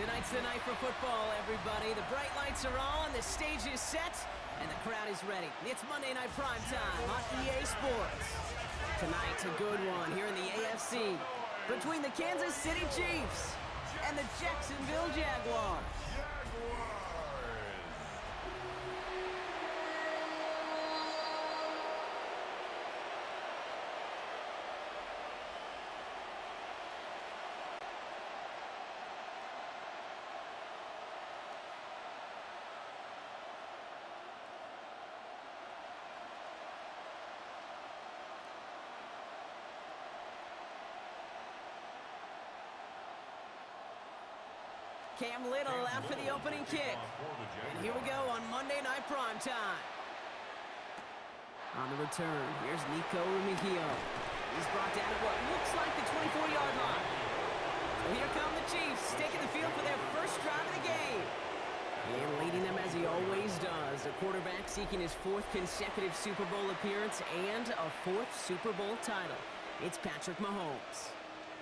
Tonight's the night for football, everybody. The bright lights are on, the stage is set, and the crowd is ready. It's Monday Night Primetime on EA Sports. Tonight's a good one here in the AFC between the Kansas City Chiefs and the Jacksonville Jaguars. Cam Little out for the opening kick. And here we go on Monday Night Primetime. On the return, here's Nico Remigio. He's brought down at what looks like the 24-yard line. So here come the Chiefs, taking the field for their first drive of the game. And leading them as he always does, the quarterback seeking his fourth consecutive Super Bowl appearance and a fourth Super Bowl title. It's Patrick Mahomes.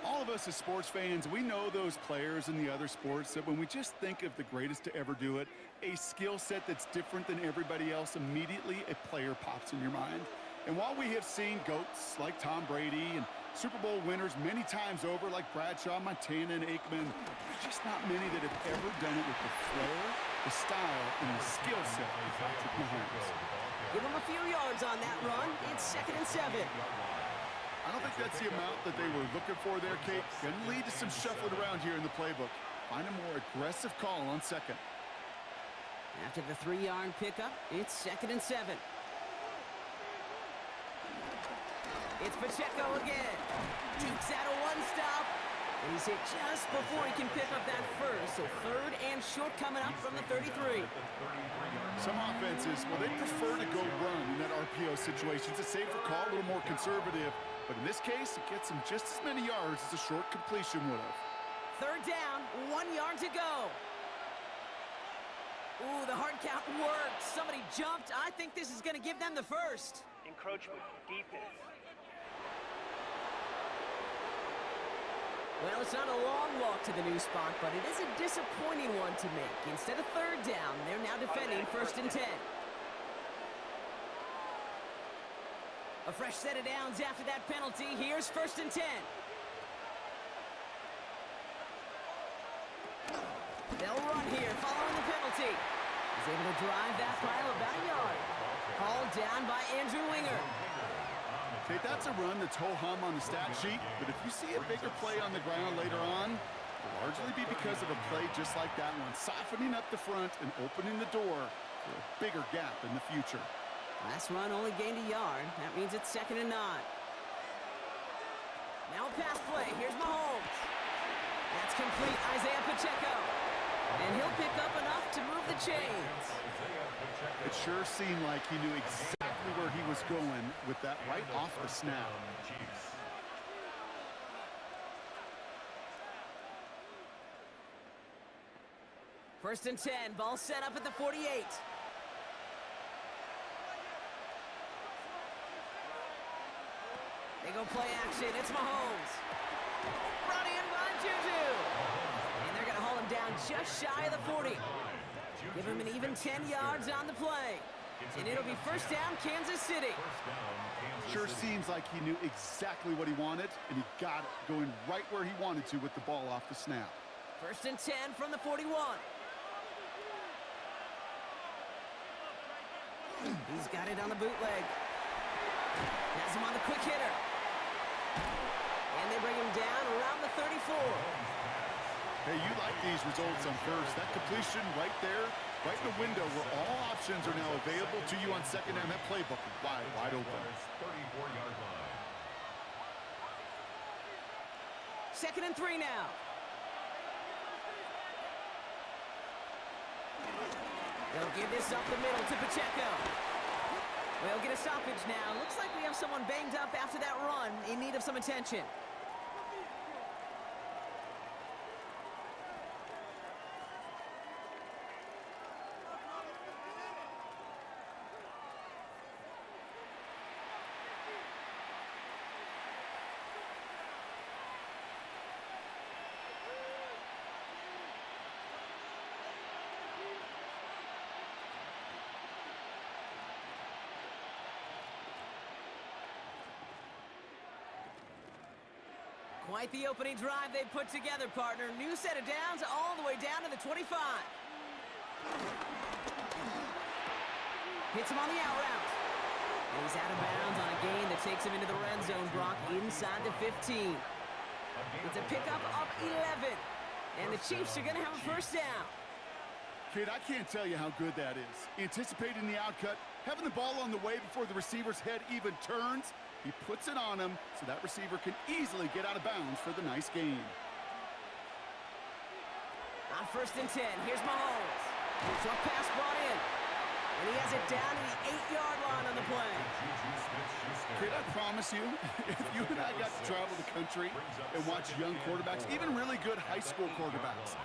All of us as sports fans, we know those players in the other sports that when we just think of the greatest to ever do it, a skill set that's different than everybody else, immediately a player pops in your mind. And while we have seen GOATs like Tom Brady and Super Bowl winners many times over like Bradshaw, Montana, and Aikman, there's just not many that have ever done it with the flair, the style, and the skill set of Patrick Mahomes. Give him a few yards on that run. It's 2nd and 7. I don't think that's the amount that they were looking for there, Kate. Going to lead to some shuffling around here in the playbook. Find a more aggressive call on second. After the 3-yard pickup, it's 2nd and 7. It's Pacheco again. Dekes out a one-stop. And he's hit just before he can pick up that first. So 3rd and short coming up from the 33. Some offenses, well, they prefer to go run in that RPO situation. It's a safer call, a little more conservative. But in this case, it gets him just as many yards as a short completion would have. 3rd down, 1 yard to go. Ooh, the hard count worked. Somebody jumped. I think this is going to give them the first. Encroachment, defense. Well, it's not a long walk to the new spot, but it is a disappointing one to make. Instead of 3rd down, they're now defending 1st and 10. A fresh set of downs after that penalty. Here's 1st and 10. They'll run here following the penalty. He's able to drive that pile about a yard. Hauled down by Andrew Winger. Okay, that's a run that's ho-hum on the stat sheet, but if you see a bigger play on the ground later on, it'll largely be because of a play just like that one, softening up the front and opening the door for a bigger gap in the future. Last run only gained a yard. That means it's 2nd and 9. Now a pass play. Here's Mahomes. That's complete. Isaiah Pacheco. And he'll pick up enough to move the chains. It sure seemed like he knew exactly where he was going with that right off the snap. 1st and 10. Ball set up at the 48. They go play action. It's Mahomes. Brought in by Juju. And they're going to haul him down just shy of the 40. Give him an even 10 yards on the play. And it'll be 1st down, Kansas City. Sure seems like he knew exactly what he wanted, and he got it, going right where he wanted to with the ball off the snap. 1st and 10 from the 41. He's got it on the bootleg. Has him on the quick hitter. And they bring him down around the 34. Hey, you like these results on first. That completion right there, right in the window where all options are now available to you on second down. That playbook is wide open. 34-yard line. 2nd and 3 now. They'll give this up the middle to Pacheco. We'll get a stoppage now. Looks like we have someone banged up after that run in need of some attention. Quite the opening drive they put together, partner. New set of downs all the way down to the 25. Hits him on the out route. And he's out of bounds on a gain that takes him into the red zone, Brock, inside the 15. It's a pickup of 11. And the Chiefs are going to have a first down. Kid, I can't tell you how good that is. Anticipating the outcut, having the ball on the way before the receiver's head even turns. He puts it on him so that receiver can easily get out of bounds for the nice gain. On 1st and 10, here's Mahomes. Short pass brought in. And he has it down to the 8-yard line on the play. Kid, I promise you, if you and I got to travel the country and watch young quarterbacks, even really good high school quarterbacks,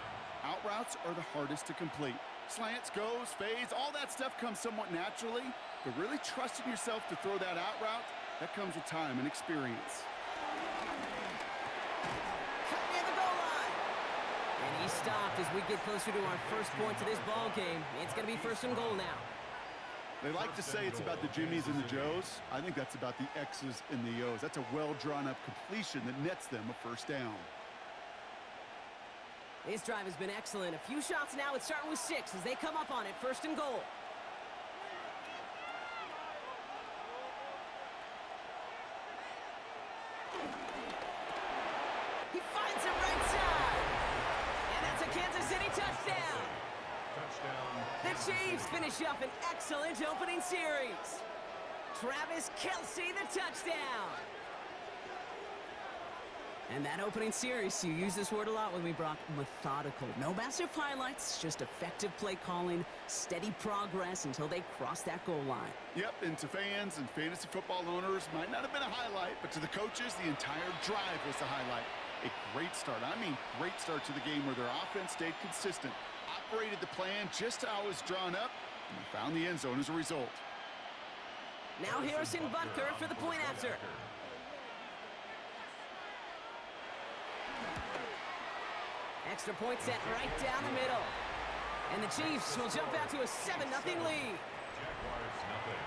out routes are the hardest to complete. Slants, goes, fades, all that stuff comes somewhat naturally, but really trusting yourself to throw that out route, that comes with time and experience. Cut near the goal line. And he stopped as we get closer to our first point to this ball game. It's going to be 1st and goal now. They like to say it's about the Jimmies and the Joes. I think that's about the X's and the O's. That's a well-drawn-up completion that nets them a first down. This drive has been excellent. A few shots now. It's starting with 6 as they come up on it. 1st and goal. He finds it right side. And that's a Kansas City touchdown. The Chiefs finish up an excellent opening series. Travis Kelce, the touchdown. And that opening series, you use this word a lot with me, Brock, methodical. No massive highlights, just effective play calling, steady progress until they cross that goal line. Yep, and to fans and fantasy football owners, might not have been a highlight, but to the coaches, the entire drive was the highlight. A great start, I mean great start to the game where their offense stayed consistent, operated the plan just how it was drawn up, and they found the end zone as a result. Now Harrison Butker for the point after. Extra point set right down the middle. And the Chiefs will jump out to a 7-0 lead. Jaguars nothing.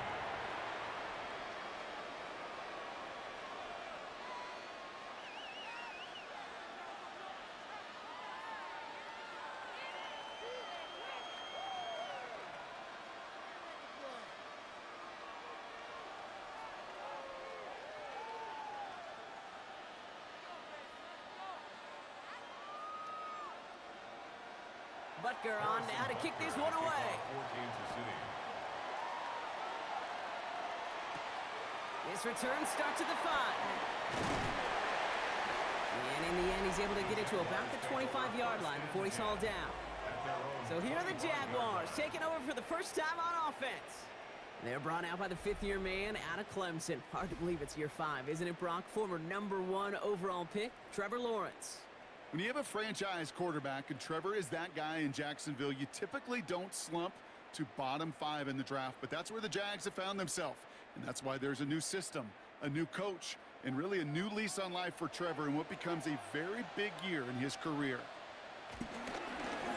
Butker on now to kick this one away. This return starts at the 5. And in the end, he's able to get it to about the 25-yard line before he's hauled down. So here are the Jaguars taking over for the first time on offense. They're brought out by the 5th-year man out of Clemson. Hard to believe it's year 5, isn't it, Brock? Former #1 overall pick, Trevor Lawrence. When you have a franchise quarterback, and Trevor is that guy in Jacksonville, you typically don't slump to bottom 5 in the draft, but that's where the Jags have found themselves. And that's why there's a new system, a new coach, and really a new lease on life for Trevor in what becomes a very big year in his career.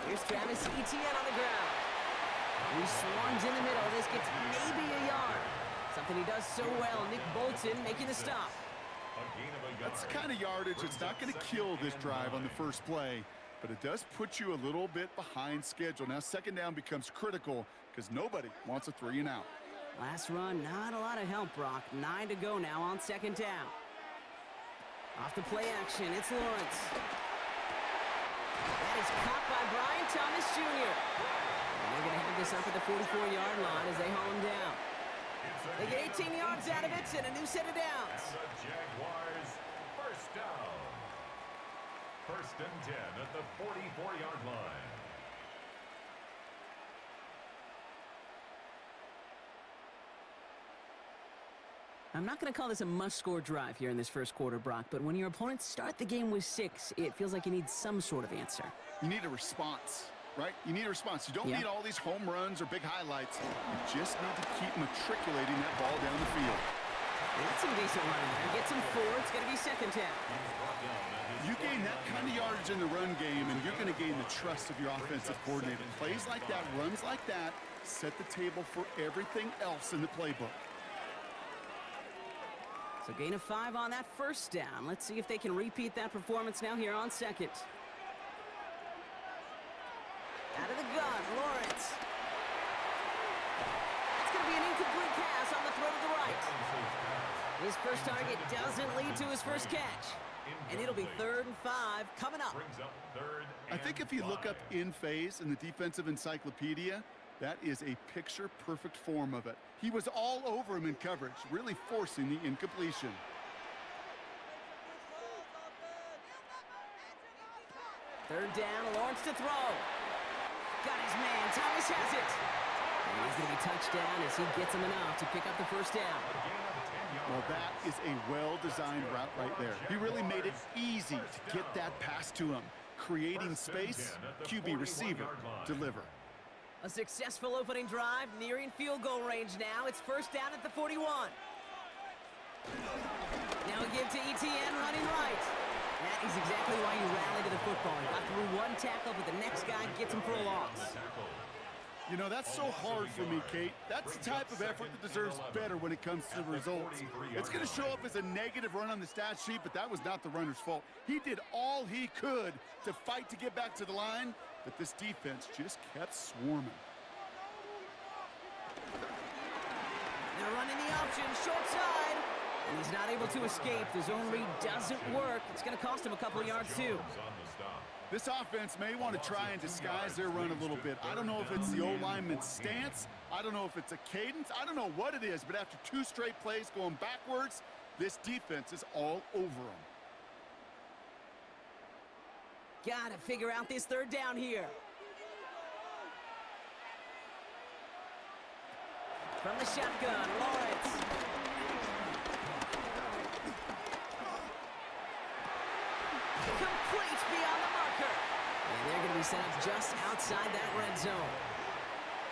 Here's Travis Etienne on the ground. He swarms in the middle. This gets maybe a yard. Something he does so well. Nick Bolton making the stop. That's the kind of yardage it's not going to kill this drive on the first play, but it does put you a little bit behind schedule. Now, 2nd down becomes critical because nobody wants a 3 and out. Last run, not a lot of help, Brock. 9 to go now on 2nd down. Off the play action, it's Lawrence. That is caught by Brian Thomas Jr. And they're going to have this up at the 44-yard line as they haul him down. They get 18 yards out of it and a new set of downs. The Jaguars first down. 1st and 10 at the 44-yard line. I'm not going to call this a must-score drive here in this first quarter, Brock, but when your opponents start the game with 6, it feels like you need some sort of answer. You need a response, right? You need a response. You don't need all these home runs or big highlights. You just need to keep matriculating that ball down the field. That's some decent running there. Gets him 4. It's going to be 2nd down. You gain that kind of yardage in the run game, and you're going to gain the trust of your offensive coordinator. Plays like that, runs like that, set the table for everything else in the playbook. So gain of 5 on that first down. Let's see if they can repeat that performance now here on second. Out of the gun, Lawrence. That's going to be an incomplete pass on the throw to the right. His first target doesn't lead to his first catch. And it'll be 3rd and 5 coming up. I think if you look up in phase in the defensive encyclopedia, that is a picture-perfect form of it. He was all over him in coverage, really forcing the incompletion. Third down, Lawrence to throw. Got his man, Thomas has it. And he's going to be touchdown as he gets him enough to pick up the first down. Well, that is a well-designed route right there. He really made it easy to get that pass to him. Creating space, QB receiver, deliver. A successful opening drive, nearing field goal range now. It's first down at the 41. Now we give to ETN running right. That is exactly why you rally to the football. He got through one tackle, but the next guy gets him for a loss. You know, that's so hard for me, Kate. That's the type of effort that deserves better when it comes to the results. It's going to show up as a negative run on the stat sheet, but that was not the runner's fault. He did all he could to fight to get back to the line, but this defense just kept swarming. They're running the option, short side. And he's not able to escape. The zone read doesn't work. It's going to cost him a couple of yards, too. This offense may want to try and disguise their run a little bit. I don't know if it's the O-lineman's stance. I don't know if it's a cadence. I don't know what it is, but after 2 straight plays going backwards, this defense is all over them. Got to figure out this third down here. From the shotgun, Lawrence. Complete beyond the marker. And they're going to be set up just outside that red zone.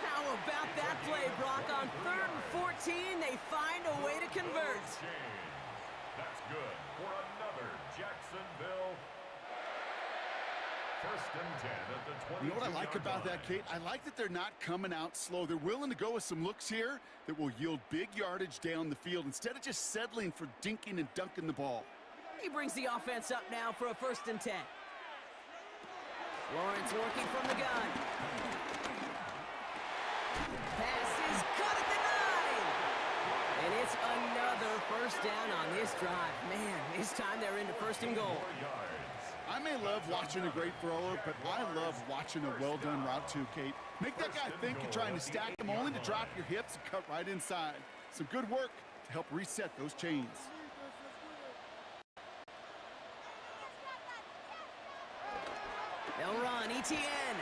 How about that play, Brock? On 3rd and 14, they find a way to convert. That's good for another Jacksonville. First and 10 at the 20. You know what I like about that, Kate? I like that they're not coming out slow. They're willing to go with some looks here that will yield big yardage down the field instead of just settling for dinking and dunking the ball. He brings the offense up now for a 1st and 10. Lawrence working from the gun. Pass is caught at the 9. And it's another first down on this drive. Man, this time they're into 1st and goal. I may love watching a great thrower, but I love watching a well-done route too, Kate. Make that guy think you're trying to stack him only to drop your hips and cut right inside. Some good work to help reset those chains. They'll run, ETN.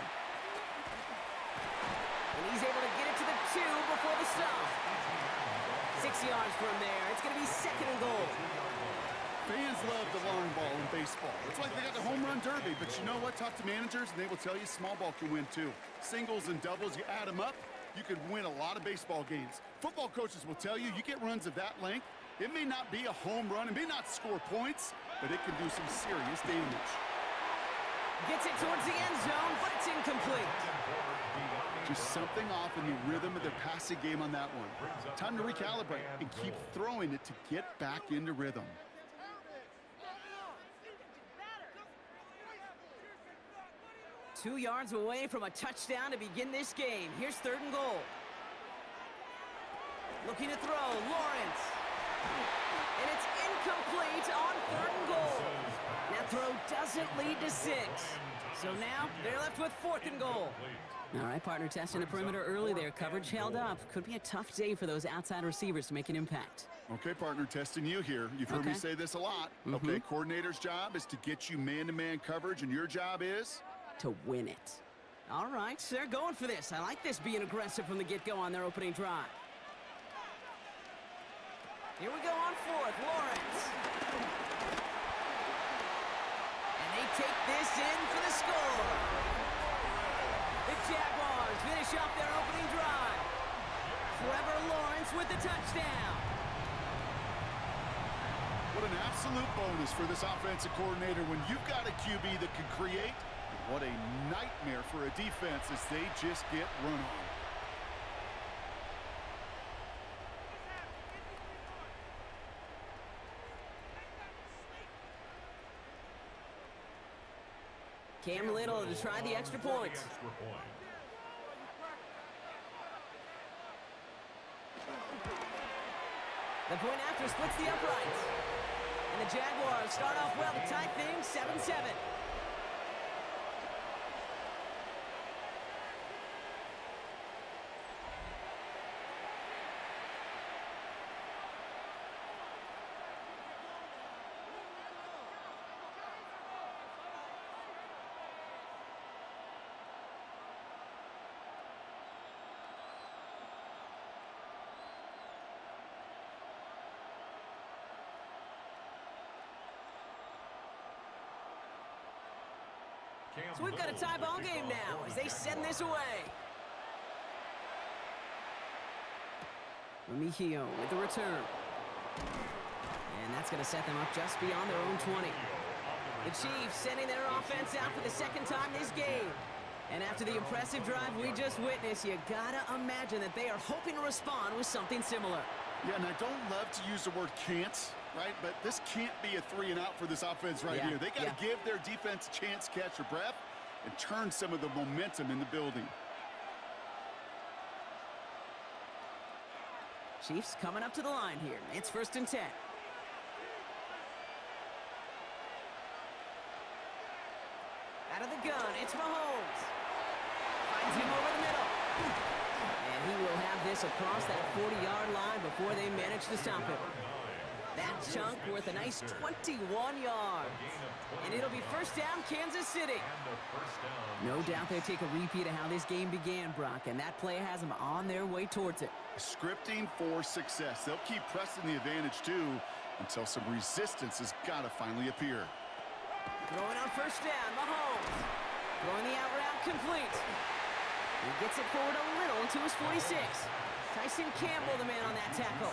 And he's able to get it to the 2 before the stop. 6 yards from there. It's going to be 2nd and goal. Fans love the long ball in baseball. It's like they got the home run derby, but you know what? Talk to managers, and they will tell you small ball can win too. Singles and doubles, you add them up, you could win a lot of baseball games. Football coaches will tell you, you get runs of that length, it may not be a home run, it may not score points, but it can do some serious damage. Gets it towards the end zone, but it's incomplete. Just something off in the rhythm of their passing game on that one. Time to recalibrate and keep throwing it to get back into rhythm. Two yards away from a touchdown to begin this game. Here's 3rd and goal. Looking to throw, Lawrence. And it's incomplete on 3rd and goal. That throw doesn't lead to 6. So now they're left with 4th and goal. All right, partner, testing the perimeter early there. Coverage held up. Could be a tough day for those outside receivers to make an impact. Okay, partner, testing you here. You've heard me say this a lot. Okay, coordinator's job is to get you man-to-man coverage, and your job is? To win it. All right, so they're going for this. I like this being aggressive from the get-go on their opening drive. Here we go on 4th, Lawrence. And they take this in for the score. The Jaguars finish off their opening drive. Trevor Lawrence with the touchdown. What an absolute bonus for this offensive coordinator when you've got a QB that can create. What a nightmare for a defense as they just get run on. Cam Little to try the extra point. The point after splits the uprights. And the Jaguars start off well to tie things 7-7. So we've got a tie ball game now as they send this away. Remigio with the return. And that's going to set them up just beyond their own 20. The Chiefs sending their offense out for the second time this game. And after the impressive drive we just witnessed, you gotta imagine that they are hoping to respond with something similar. Yeah, and I don't love to use the word can't, right? But this can't be a 3-and-out for this offense right here. They got to give their defense a chance to catch their breath and turn some of the momentum in the building. Chiefs coming up to the line here. It's 1st and 10. Out of the gun, it's Mahomes. Finds him over the middle. And he will have this across that 40-yard line before they manage to stop him. That chunk worth a nice 21 yards. And it'll be 1st down, Kansas City. No doubt they'll take a repeat of how this game began, Brock, and that play has them on their way towards it. Scripting for success. They'll keep pressing the advantage, too, until some resistance has got to finally appear. Throwing on 1st down, Mahomes. Throwing the out route complete. He gets it forward a little to his 46. Tyson Campbell, the man on that tackle.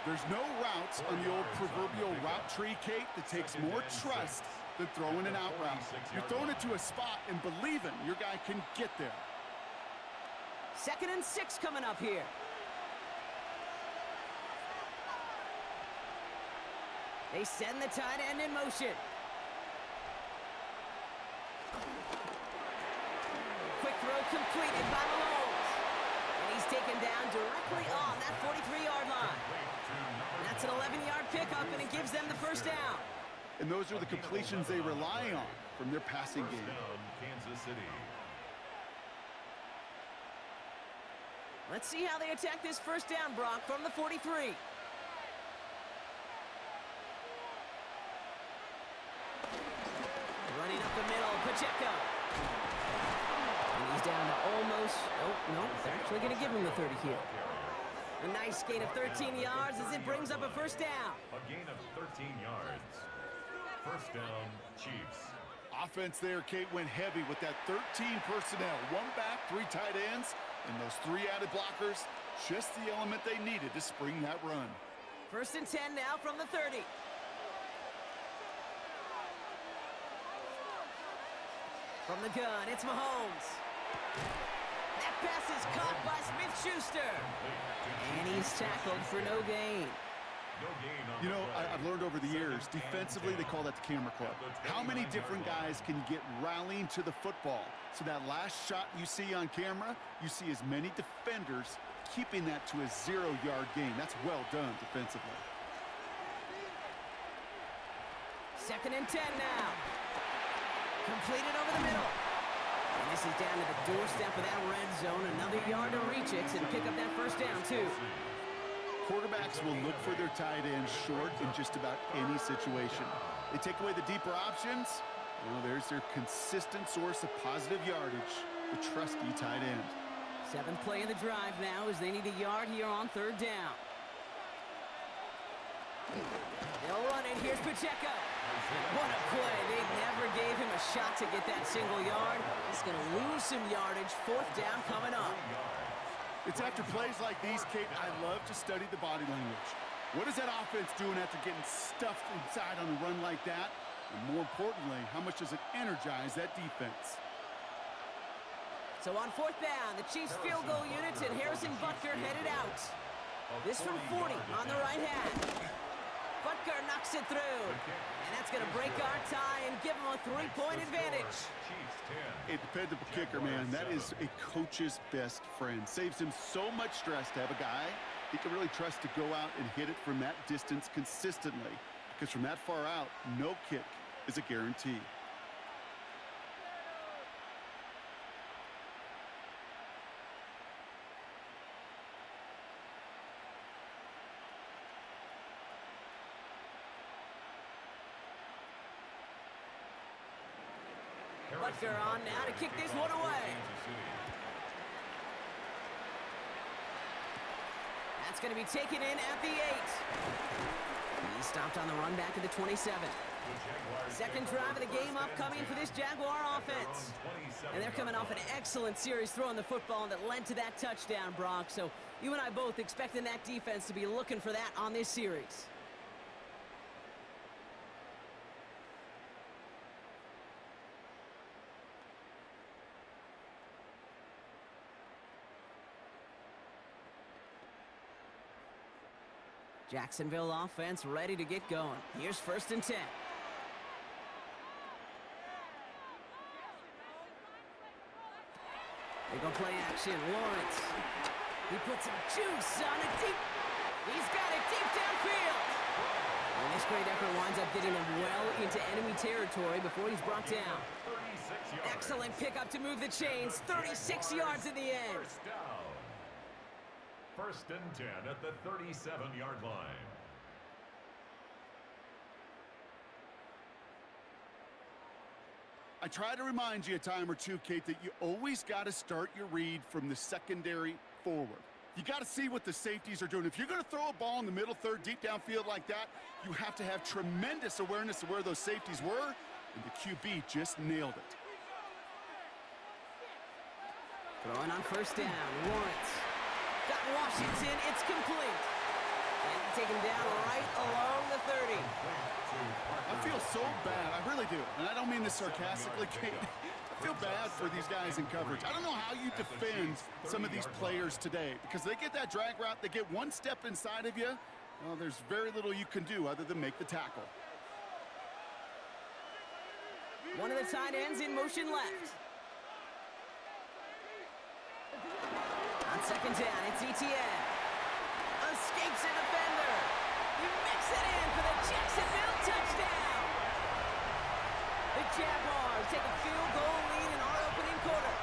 There's no routes on the old proverbial route tree, Kate, that takes more trust than throwing an out route. You're throwing it to a spot and believing your guy can get there. 2nd and 6 coming up here. They send the tight end in motion. Quick throw completed by Mahomes. And he's taken down directly on that 43-yard line. That's an 11-yard pickup, and it gives them the 1st down. And those are the completions they rely on from their passing game. Kansas City. Let's see how they attack this 1st down, Brock, from the 43. Running up the middle, Pacheco. And he's down to almost, oh, no, they're actually going to give him the 30 here. A nice gain of 13 yards as it brings up a 1st down. A gain of 13 yards. 1st down, Chiefs. Offense there, Kate, went heavy with that 13 personnel. 1 back, 3 tight ends, and those 3 added blockers. Just the element they needed to spring that run. 1st and 10 now from the 30. From the gun, it's Mahomes. That pass is caught by Smith-Schuster. And he's tackled for no gain. You know, I've learned over the years, defensively, they call that the camera club. How many different guys can get rallying to the football? So that last shot you see on camera, you see as many defenders keeping that to a 0-yard gain. That's well done defensively. 2nd and 10 now. Completed over the middle. And this is down to the doorstep of that red zone. Another yard to reach it and pick up that 1st down, too. Quarterbacks will look for their tight end short in just about any situation. They take away the deeper options. Well, there's their consistent source of positive yardage, the trusty tight end. 7th play of the drive now as they need a yard here on 3rd down. They'll run it. Here's Pacheco. What a play. They never gave him a shot to get that single yard. He's going to lose some yardage. 4th down coming up. It's after plays like these, Kate, I love to study the body language. What is that offense doing after getting stuffed inside on a run like that? And more importantly, how much does it energize that defense? So on 4th down, the Chiefs field goal units and Harrison Butker headed out. This from 40 on the right hand. Butker knocks it through. And that's going to break our tie and give them a 3-point advantage. A dependable kicker, man. That is a coach's best friend. Saves him so much stress to have a guy he can really trust to go out and hit it from that distance consistently. Because from that far out, no kick is a guarantee. Butker on now to kick this one away. That's going to be taken in at the 8. He stopped on the run back at the 27. Second drive of the game upcoming for this Jaguar offense. And they're coming off an excellent series throwing the football that led to that touchdown, Brock. So you and I both expecting that defense to be looking for that on this series. Jacksonville offense ready to get going. Here's 1st and 10. They go play action. Lawrence. He puts some juice on it deep. He's got it deep downfield. And this great effort winds up getting him well into enemy territory before he's brought down. Excellent pickup to move the chains. 36 yards in the end. 1st and 10 at the 37-yard line. I try to remind you a time or two, Kate, that you always got to start your read from the secondary forward. You got to see what the safeties are doing. If you're going to throw a ball in the middle third deep downfield like that, you have to have tremendous awareness of where those safeties were, and the QB just nailed it. Throwing on 1st down, Lawrence. Got Washington, it's complete. And taken down right along the 30. I feel so bad, I really do. And I don't mean this sarcastically, Kate. I feel bad for these guys in coverage. I don't know how you defend some of these players today, because they get that drag route, they get one step inside of you, well, there's very little you can do other than make the tackle. One of the tight ends in motion left. On 2nd down, it's Etienne. Escapes a defender. He mix it in for the Jacksonville touchdown. The Jaguars take a field goal lead in our opening quarter.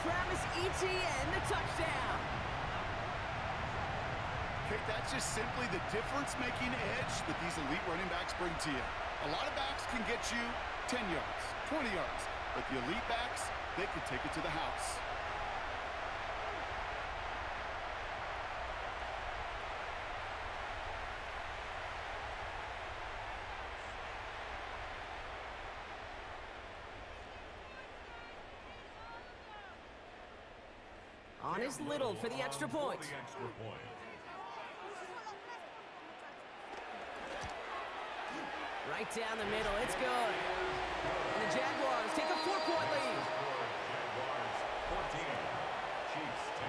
Travis Etienne, the touchdown. Kate, that's just simply the difference-making edge that these elite running backs bring to you. A lot of backs can get you 10 yards, 20 yards, but the elite backs, they can take it to the house. On is Little for the extra point. Right down the middle, it's good. And the Jaguars take a 4-point lead. Jaguars 14, Chiefs 10.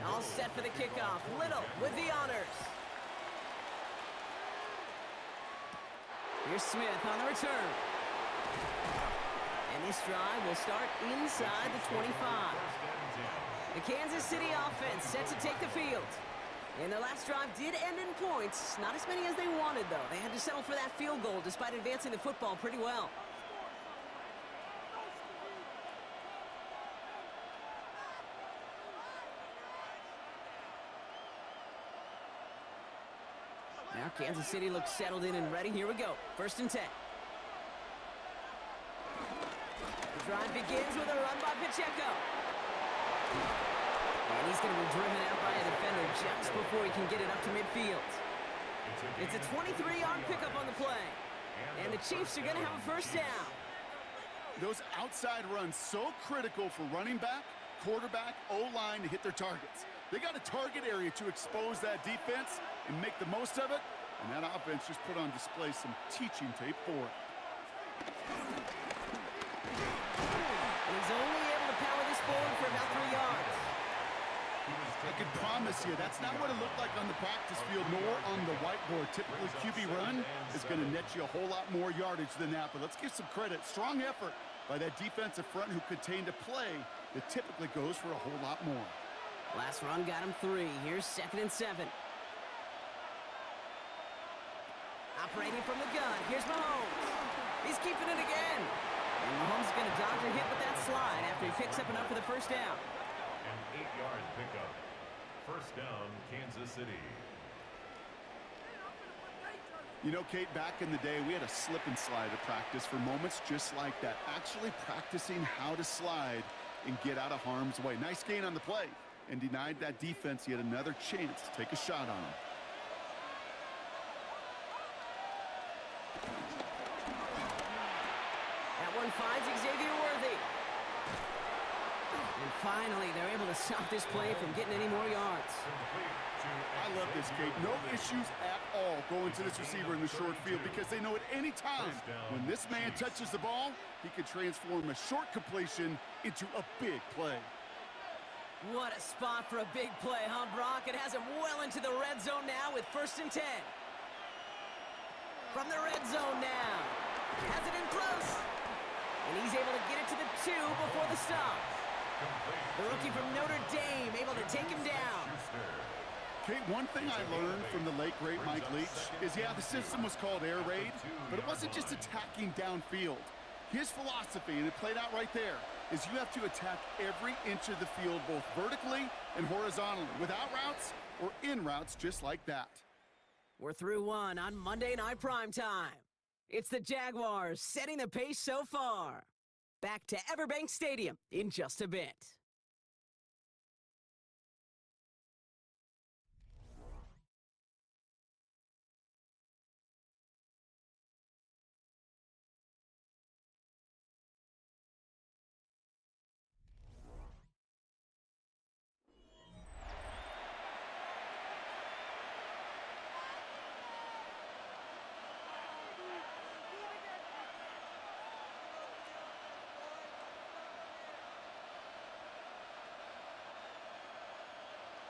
All set for the kickoff. Little with the honors. Here's Smith on the return. And this drive will start inside the 25. The Kansas City offense set to take the field. And their last drive did end in points. Not as many as they wanted, though. They had to settle for that field goal despite advancing the football pretty well. Now Kansas City looks settled in and ready. Here we go. 1st and 10. The drive begins with a run by Pacheco. And he's going to be driven out by a defender just before he can get it up to midfield. It's a 23-yard pickup on the play. And the Chiefs are going to have a 1st down. Those outside runs so critical for running back, quarterback, O-line to hit their targets. They got a target area to expose that defense and make the most of it, and that offense just put on display some teaching tape for it. And he's only able to power this forward for about 3 yards. I can promise you that's not what it looked like on the practice field nor on the whiteboard. Typically, QB run is going to net you a whole lot more yardage than that, but let's give some credit. Strong effort by that defensive front who contained a play that typically goes for a whole lot more. Last run got him 3. Here's 2nd and 7. Operating from the gun. Here's Mahomes. He's keeping it again. And Mahomes is going to dodge a hit with that slide after he picks up enough for the first down. An 8-yard pickup. First down, Kansas City. You know, Kate, back in the day, we had a slip and slide at practice for moments just like that. Actually practicing how to slide and get out of harm's way. Nice gain on the play and denied that defense yet another chance to take a shot on him. That one finds Xavier Worthy. And finally, they're able to stop this play from getting any more yards. I love this, Kate. No issues at all going to this receiver in the short field because they know at any time when this man touches the ball, he can transform a short completion into a big play. What a spot for a big play, huh, Brock? It has him well into the red zone now with 1st and 10. From the red zone now. Has it in close. And he's able to get it to the 2 before the stop. The rookie from Notre Dame able to take him down. Kate, one thing I learned from the late, great Mike Leach is, yeah, the system was called air raid, but it wasn't just attacking downfield. His philosophy, and it played out right there, is you have to attack every inch of the field, both vertically and horizontally, without routes or in routes just like that. We're through 1 on Monday Night Primetime. It's the Jaguars setting the pace so far. Back to Everbank Stadium in just a bit.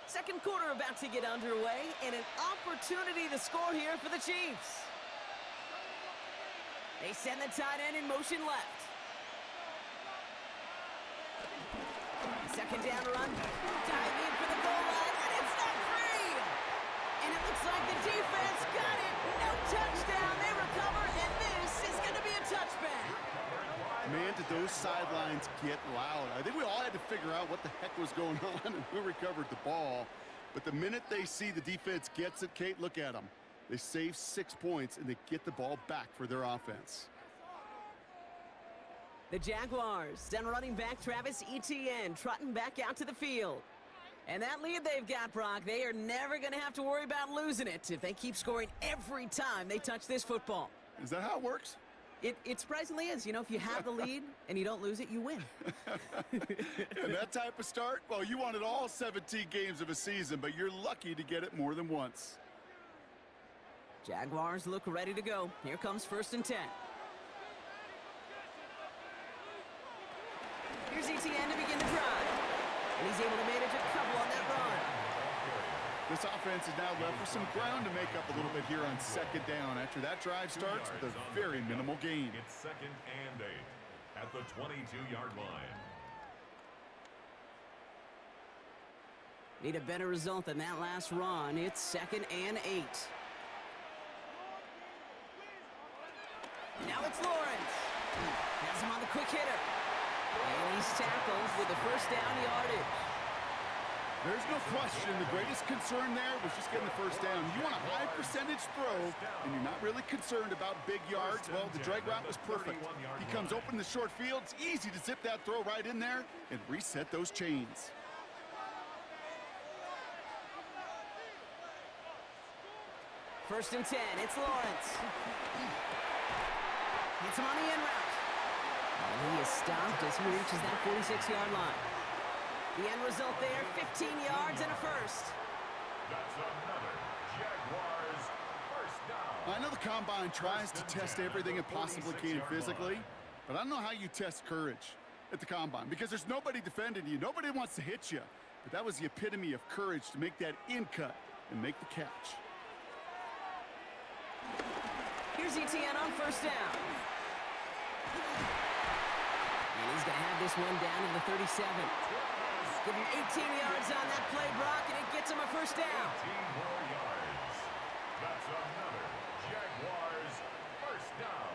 Second quarter about to get underway, and an opportunity to score here for the Chiefs. They send the tight end in motion left. Second down run. Diving for the goal line, and it's not free. And it looks like the defense got it. No touchdown. They recover, and this is going to be a touchback. Man, did those sidelines get loud. I think we all had to figure out what the heck was going on and who recovered the ball. But the minute they see the defense gets it, Kate, look at them. They save 6 points, and they get the ball back for their offense. The Jaguars send running back Travis Etienne trotting back out to the field. And that lead they've got, Brock, they are never going to have to worry about losing it if they keep scoring every time they touch this football. Is that how it works? It surprisingly is. You know, if you have the lead and you don't lose it, you win. And that type of start, well, you wanted all 17 games of a season, but you're lucky to get it more than once. Jaguars look ready to go. Here comes 1st and 10. Here's Etienne to begin the drive. And he's able to manage a couple on that run. This offense is now left with some ground to make up a little bit here on 2nd down after that drive starts with a very minimal gain. It's 2nd and 8 at the 22-yard line. Need a better result than that last run. It's 2nd and 8. Now it's Lawrence. Has him on the quick hitter. And he's tackled with the first down yardage. There's no question the greatest concern there was just getting the first down. You want a high percentage throw, and you're not really concerned about big yards. Well, the drag route was perfect. He comes open in the short field. It's easy to zip that throw right in there and reset those chains. First and 10, it's Lawrence. Hits him on the in route. And he is stopped as he reaches that 46-yard line. The end result there, 15 yards and a first. That's another Jaguars first down. I know the Combine tries to test everything it possibly can physically, but I don't know how you test courage at the Combine because there's nobody defending you. Nobody wants to hit you. But that was the epitome of courage to make that in cut and make the catch. Here's Etienne on first down. And he's going to have this one down to the 37. Give him 18 yards on that play, Brock, and it gets him a first down. 18 more yards. That's another Jaguars first down.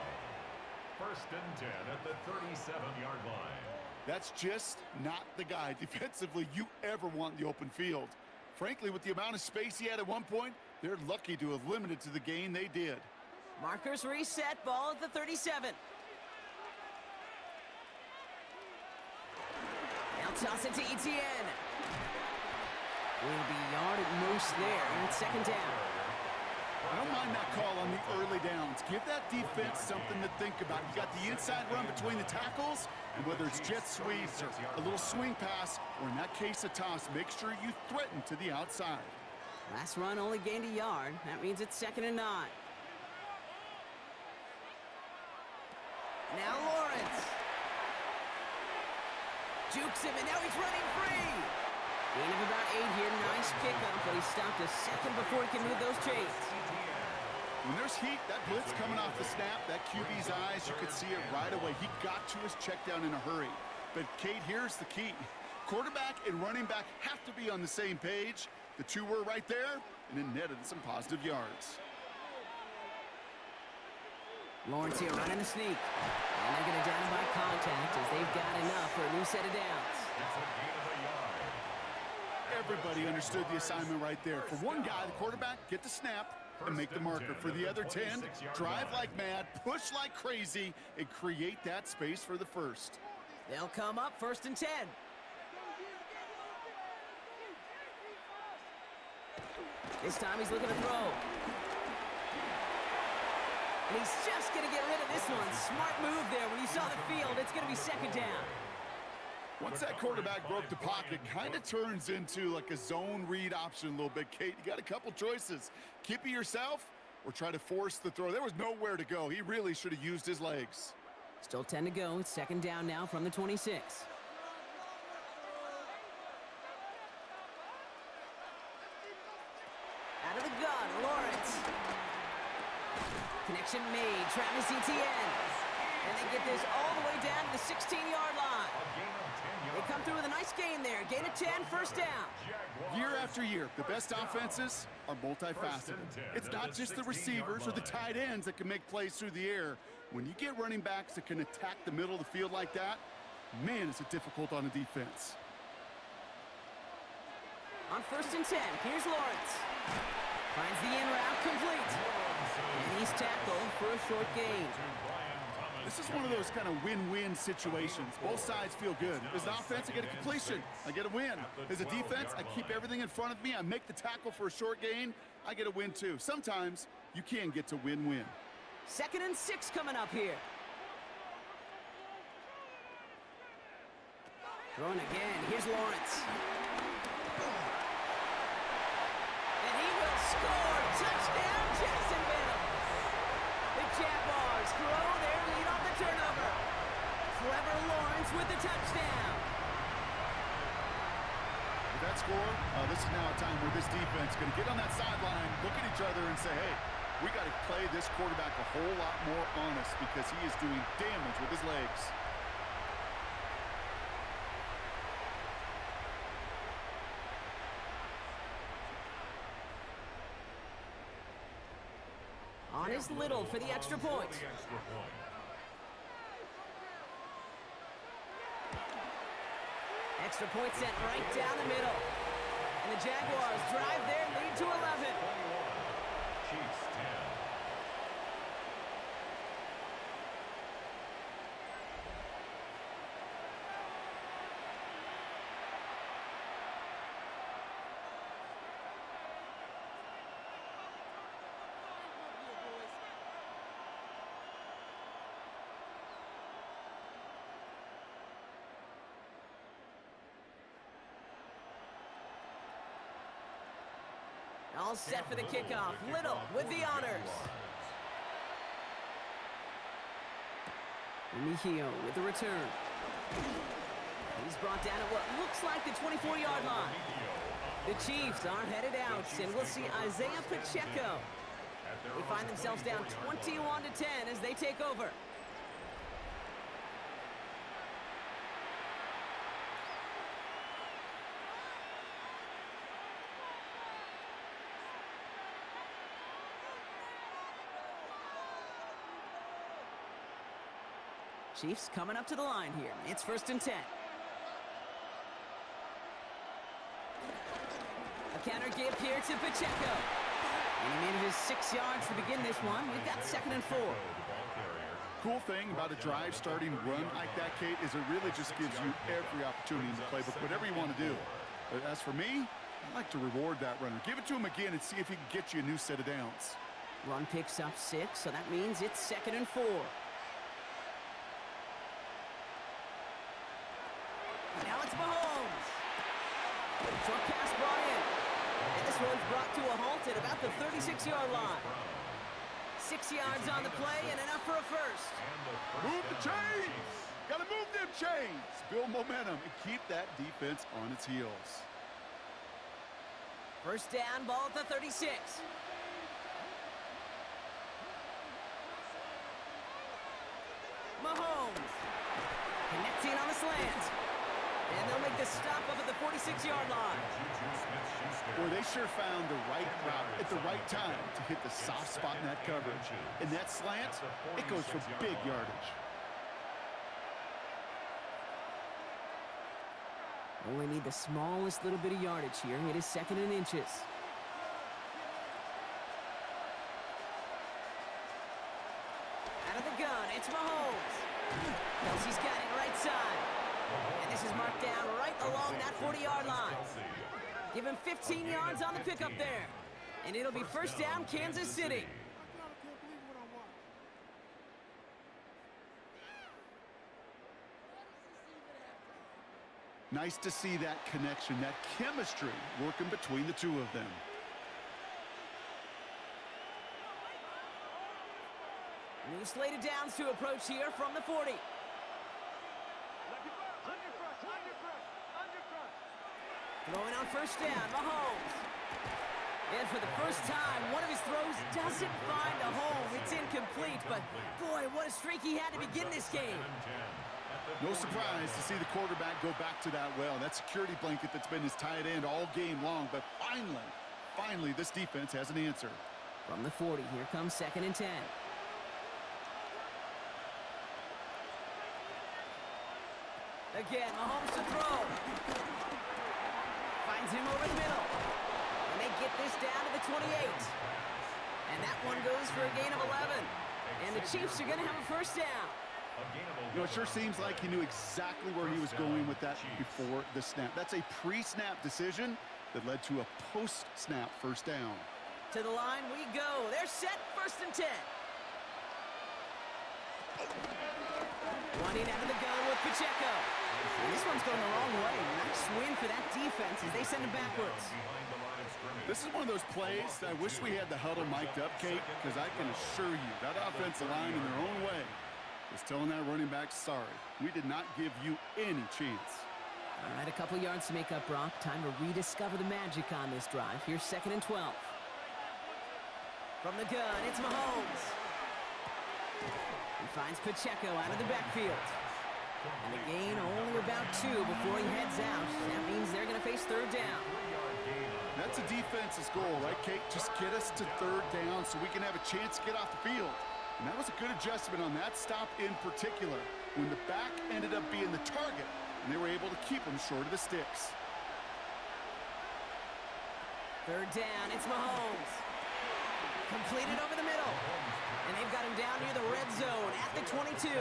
First and 10 at the 37-yard line. That's just not the guy defensively you ever want in the open field. Frankly, with the amount of space he had at one point, they're lucky to have limited to the gain they did. Markers reset, ball at the 37. Now toss it to Etienne. Will be yard at most there, and it's second down. I don't mind that call on the early downs. Give that defense something to think about. You got the inside run between the tackles, and whether it's jet sweeps or a little swing pass, or in that case a toss, make sure you threaten to the outside. Last run only gained a yard. That means it's 2nd and 9. Now Lawrence. Jukes him, and now he's running free. Gain of about 8 here. Nice pickup, but he stopped a second before he can move those chains. When there's heat, that blitz coming off the snap, that QB's eyes, you could see it right away. He got to his check down in a hurry. But, Kate, here's the key. Quarterback and running back have to be on the same page. The two were right there, and it netted some positive yards. Lawrence here running the sneak. And they're going to down by contact as they've got enough for a new set of downs. It's a gain of a yard. Everybody understood the assignment right there. For one guy, the quarterback, get the snap and make the marker. For the other 10, drive like mad, push like crazy, and create that space for the first. They'll come up 1st and 10. This time he's looking to throw. And he's just going to get rid of this one. Smart move there. When you saw the field, it's going to be 2nd down. Once that quarterback broke the pocket, kind of turns into like a zone read option a little bit, Kate. You got a couple choices. Keep it yourself or try to force the throw. There was nowhere to go. He really should have used his legs. Still 10 to go. It's 2nd down now from the 26. Out of the gun, Lawrence. Connection made. Travis Etienne. And they get this all the way down to the 16-yard line. They come through with a nice gain there. Gain of 10, first down. Year after year, the best offenses are multifaceted. It's not just the receivers or the tight ends that can make plays through the air. When you get running backs that can attack the middle of the field like that, man, is it difficult on a defense. On 1st and 10, here's Lawrence. Finds the in route complete. And he's tackled for a short gain. This is one of those kind of win-win situations. Both sides feel good. As an offense, I get a completion. I get a win. As a defense, I keep everything in front of me. I make the tackle for a short gain. I get a win, too. Sometimes you can get to win-win. 2nd and 6 coming up here. Throwing again. Here's Lawrence. And he will score. Touchdown, Jacksonville. The Jaguars grow their lead on the turnover. Trevor Lawrence with the touchdown. With that score, this is now a time where this defense is going to get on that sideline, look at each other and say, hey, we got to play this quarterback a whole lot more honest because he is doing damage with his legs. On is Little for the extra point. Extra point sent right down the middle. And the Jaguars drive their lead to 11. Chiefs 10. All set for the kickoff. Little with the honors. Mejio with the return. He's brought down at what looks like the 24-yard line. The Chiefs are headed out, and we'll see Isaiah Pacheco. They find themselves down 21-10 as they take over. Chiefs coming up to the line here. It's 1st and 10. A counter give here to Pacheco. And he manages 6 yards to begin this one. We've got 2nd and 4. Cool thing about a drive starting run like that, Kate, is it really just gives you every opportunity in the playbook, whatever you want to do. But as for me, I like to reward that runner. Give it to him again and see if he can get you a new set of downs. Run picks up 6, so that means it's 2nd and 4. Now it's Mahomes. Short pass brought in. And this one's brought to a halt at about the 36-yard line. 6 yards on the play and enough for a first. Move the chains! Gotta move them chains! Build momentum and keep that defense on its heels. First down, ball at the 36. Mahomes. Connecting on the slant. And they'll make the stop up at the 46-yard line. Boy, they sure found the right route at the right time to hit the soft spot in that coverage. And that slant, it goes for big yardage. Only need the smallest little bit of yardage here. It is 2nd and inches. Out of the gun, it's Mahomes. Kelsey's got it right side. And this is marked down right along that 40-yard line. Give him 15 yards on the pickup there. And it'll be first down, Kansas City. Nice to see that connection, that chemistry working between the two of them. New slate of downs to approach here from the 40. Throwing on first down, Mahomes. And for the first time, one of his throws doesn't find a home. It's incomplete, but boy, what a streak he had to begin this game. No surprise to see the quarterback go back to that well. That security blanket that's been his tight end all game long, but finally, this defense has an answer. From the 40, here comes 2nd and 10. Again, Mahomes to throw. Finds him over the middle. And they get this down to the 28. And that one goes for a gain of 11. And the Chiefs are going to have a first down. You know, it sure seems like he knew exactly where he was going with that before the snap. That's a pre-snap decision that led to a post-snap first down. To the line we go. They're set, 1st and 10. Running out of the gun with Pacheco. And this one's going the wrong way. Nice win for that defense as they send him backwards. This is one of those plays that I wish we had the huddle mic'd up, Kate, because I can assure you that offensive line in their own way is telling that running back, sorry, we did not give you any chance. All right, a couple yards to make up, Brock. Time to rediscover the magic on this drive. Here's 2nd and 12. From the gun, it's Mahomes. He finds Pacheco out of the backfield. And a gain only about 2 before he heads out. That means they're going to face 3rd down. That's a defense's goal, right, Kate? Just get us to 3rd down so we can have a chance to get off the field. And that was a good adjustment on that stop in particular, when the back ended up being the target, and they were able to keep him short of the sticks. 3rd down, it's Mahomes. Completed over the middle. And they've got him down near the red zone at the 22.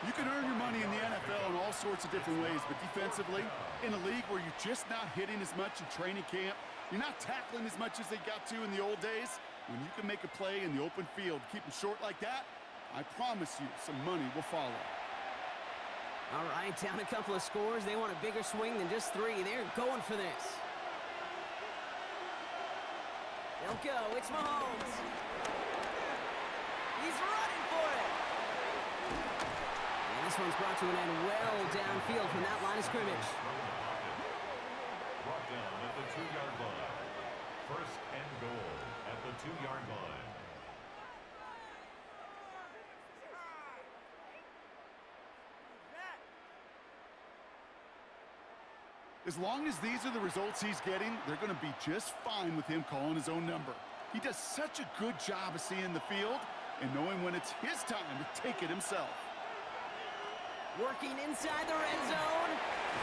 You can earn your money in the NFL in all sorts of different ways, but defensively, in a league where you're just not hitting as much in training camp, you're not tackling as much as they got to in the old days, when you can make a play in the open field, keep them short like that, I promise you some money will follow. All right, down a couple of scores. They want a bigger swing than just 3. They're going for this. They'll go. It's Mahomes. He's running for it. And this one's brought to an end well downfield from that line of scrimmage. Brought down at the 2-yard line. First and goal at the 2-yard line. As long as these are the results he's getting, they're going to be just fine with him calling his own number. He does such a good job of seeing the field and knowing when it's his time to take it himself. Working inside the red zone.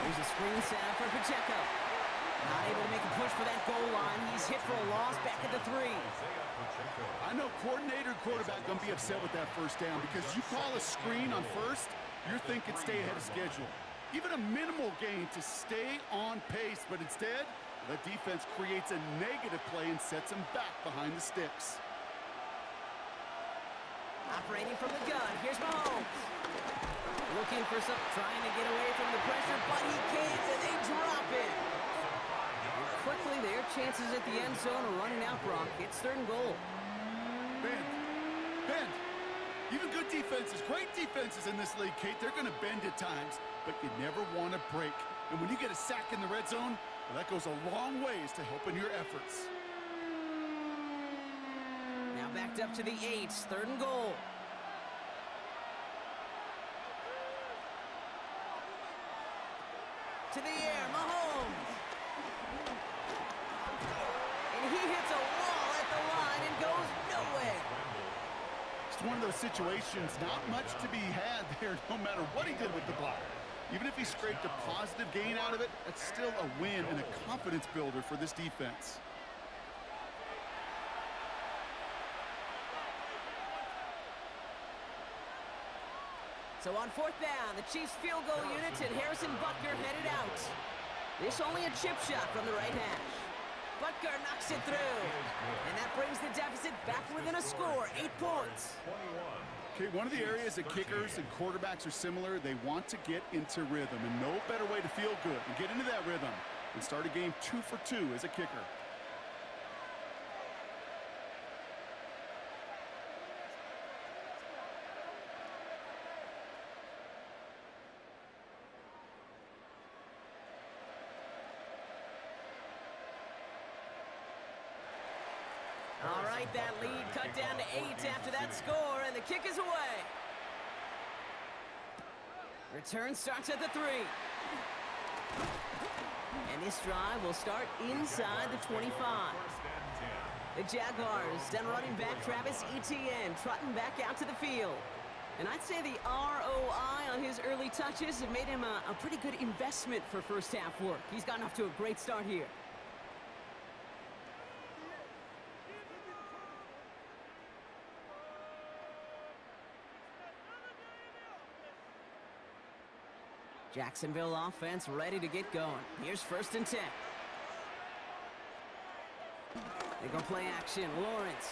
There's a screen set up for Pacheco. Not able to make a push for that goal line. He's hit for a loss back at the 3. I know coordinator and quarterback going to be upset with that first down because you call a screen on first, you're thinking stay ahead of schedule. Even a minimal gain to stay on pace, but instead, the defense creates a negative play and sets him back behind the sticks. Operating from the gun, here's Mahomes. Looking for some, trying to get away from the pressure, but he can't, and they drop it. And quickly, their chances at the end zone are running out, Brock. It's 3rd and goal. Bend. Even good defenses, great defenses in this league, Kate, they're going to bend at times, but you never want to break. And when you get a sack in the red zone, well, that goes a long ways to helping your efforts. Now backed up to the 8, 3rd and goal. To the air, Mahomes. And he hits a wall at the line and goes nowhere. It's one of those situations, not much to be had there no matter what he did with the block. Even if he scraped a positive gain out of it, that's still a win and a confidence builder for this defense. So on 4th down, the Chiefs field goal unit and Harrison Butker headed out. This only a chip shot from the right hash. Butker knocks it through. And that brings the deficit back within a score, 8 points. Okay, one of the areas that kickers and quarterbacks are similar, they want to get into rhythm. And no better way to feel good and get into that rhythm than start a game 2 for 2 as a kicker. All right, that lead cut down to 8 after that score, and the kick is away. Return starts at the 3. And this drive will start inside the 25. The Jaguars, then running back Travis Etienne, trotting back out to the field. And I'd say the ROI on his early touches have made him a pretty good investment for first half work. He's gotten off to a great start here. Jacksonville offense ready to get going. Here's 1st and 10. They go play action. Lawrence.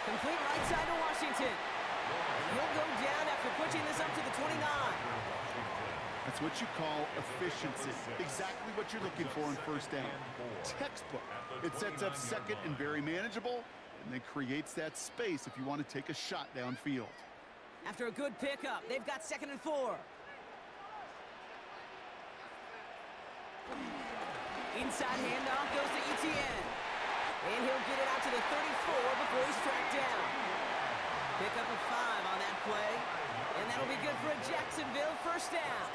Complete right side to Washington. And he'll go down after pushing this up to the 29. That's what you call efficiency. Exactly what you're looking for in first down. Textbook. It sets up 2nd and very manageable, and then creates that space if you want to take a shot downfield. After a good pickup, they've got 2nd and 4. Inside handoff goes to Etienne. And he'll get it out to the 34 before he's tracked down. Pick up a 5 on that play. And that'll be good for a Jacksonville first down.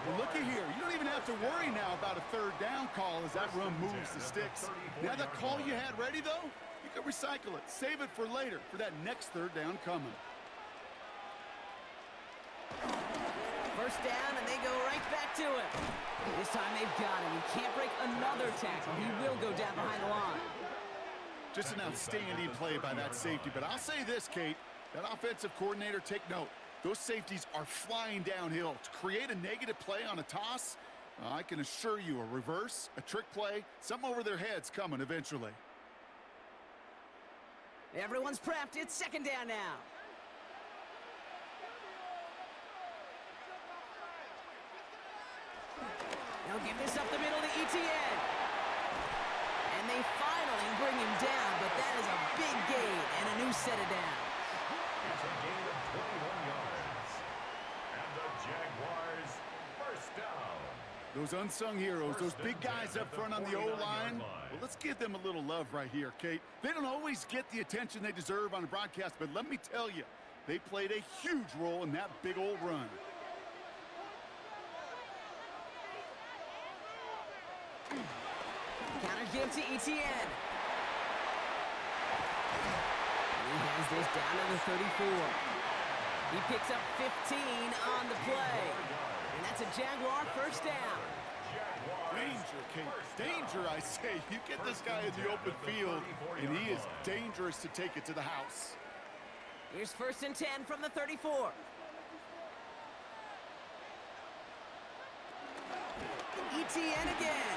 Well, looky here. You don't even have to worry now about a 3rd down call as that run moves the sticks. Now that call you had ready, though, you can recycle it. Save it for later for that next 3rd down coming. First down, and they go right back to it. This time they've got him. He can't break another tackle. He will go down behind the line. Just an outstanding play by that safety. But I'll say this, Kate, that offensive coordinator, take note. Those safeties are flying downhill. To create a negative play on a toss, I can assure you a reverse, a trick play, something over their heads coming eventually. Everyone's prepped. It's 2nd down now. They'll give this up the middle to Etienne. And they They finally bring him down, but that is a big gain and a new set of downs. It's a gain of 21 yards. And the Jaguars first down. Those unsung heroes, those big guys up front on the O-line, well, let's give them a little love right here, Kate. They don't always get the attention they deserve on the broadcast, but let me tell you, they played a huge role in that big old run. Counter give to Etienne. He has this down to the 34. He picks up 15 on the play. And that's a Jaguar first down. Danger, Kate. Danger, I say. You get this guy in the open field, and he is dangerous to take it to the house. Here's 1st and 10 from the 34. Etienne again.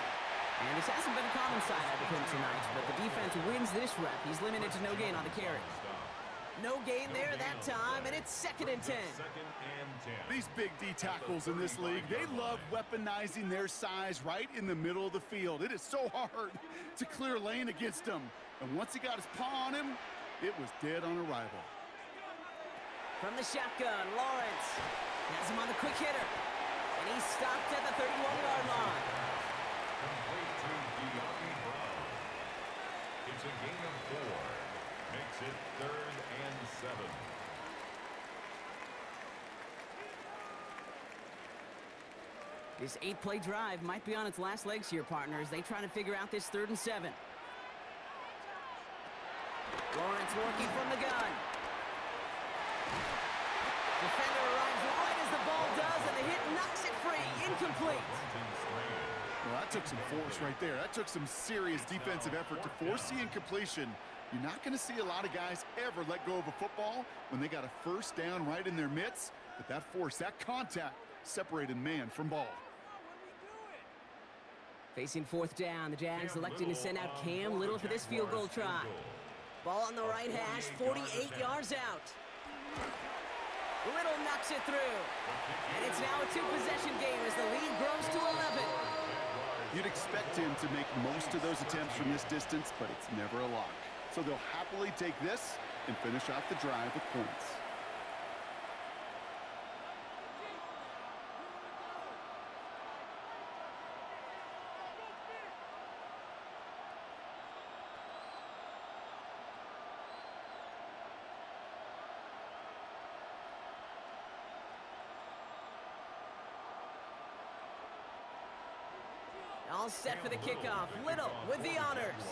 And this hasn't been a common sight of him tonight, but the defense wins this rep. He's limited to no gain on the carry. No gain there that time, and it's 2nd and 10. These big D tackles in this league, they love weaponizing their size right in the middle of the field. It is so hard to clear lane against them. And once he got his paw on him, it was dead on arrival. From the shotgun, Lawrence has him on the quick hitter. And he's stopped at the 31-yard line. Complete to De'Ami Brown. It's a gain of 4. Makes it 3rd and 7. This 8-play drive might be on its last legs here, partners. They try to figure out this 3rd and 7. Lawrence working from the gun. Defender arrives right as the ball does, and the hit knocks it free. Incomplete. Well, that took some force right there. That took some serious defensive effort to force the incompletion. You're not going to see a lot of guys ever let go of a football when they got a first down right in their midst. But that force, that contact, separated man from ball. Facing 4th down, the Jags electing to send out Cam Little for this field goal try. Ball on the right hash, 48 yards out. Little knocks it through. And it's now a 2-possession game as the lead grows to 11. You'd expect him to make most of those attempts from this distance, but it's never a lock. So they'll happily take this and finish off the drive with points. All set for the kickoff. Little with the honors.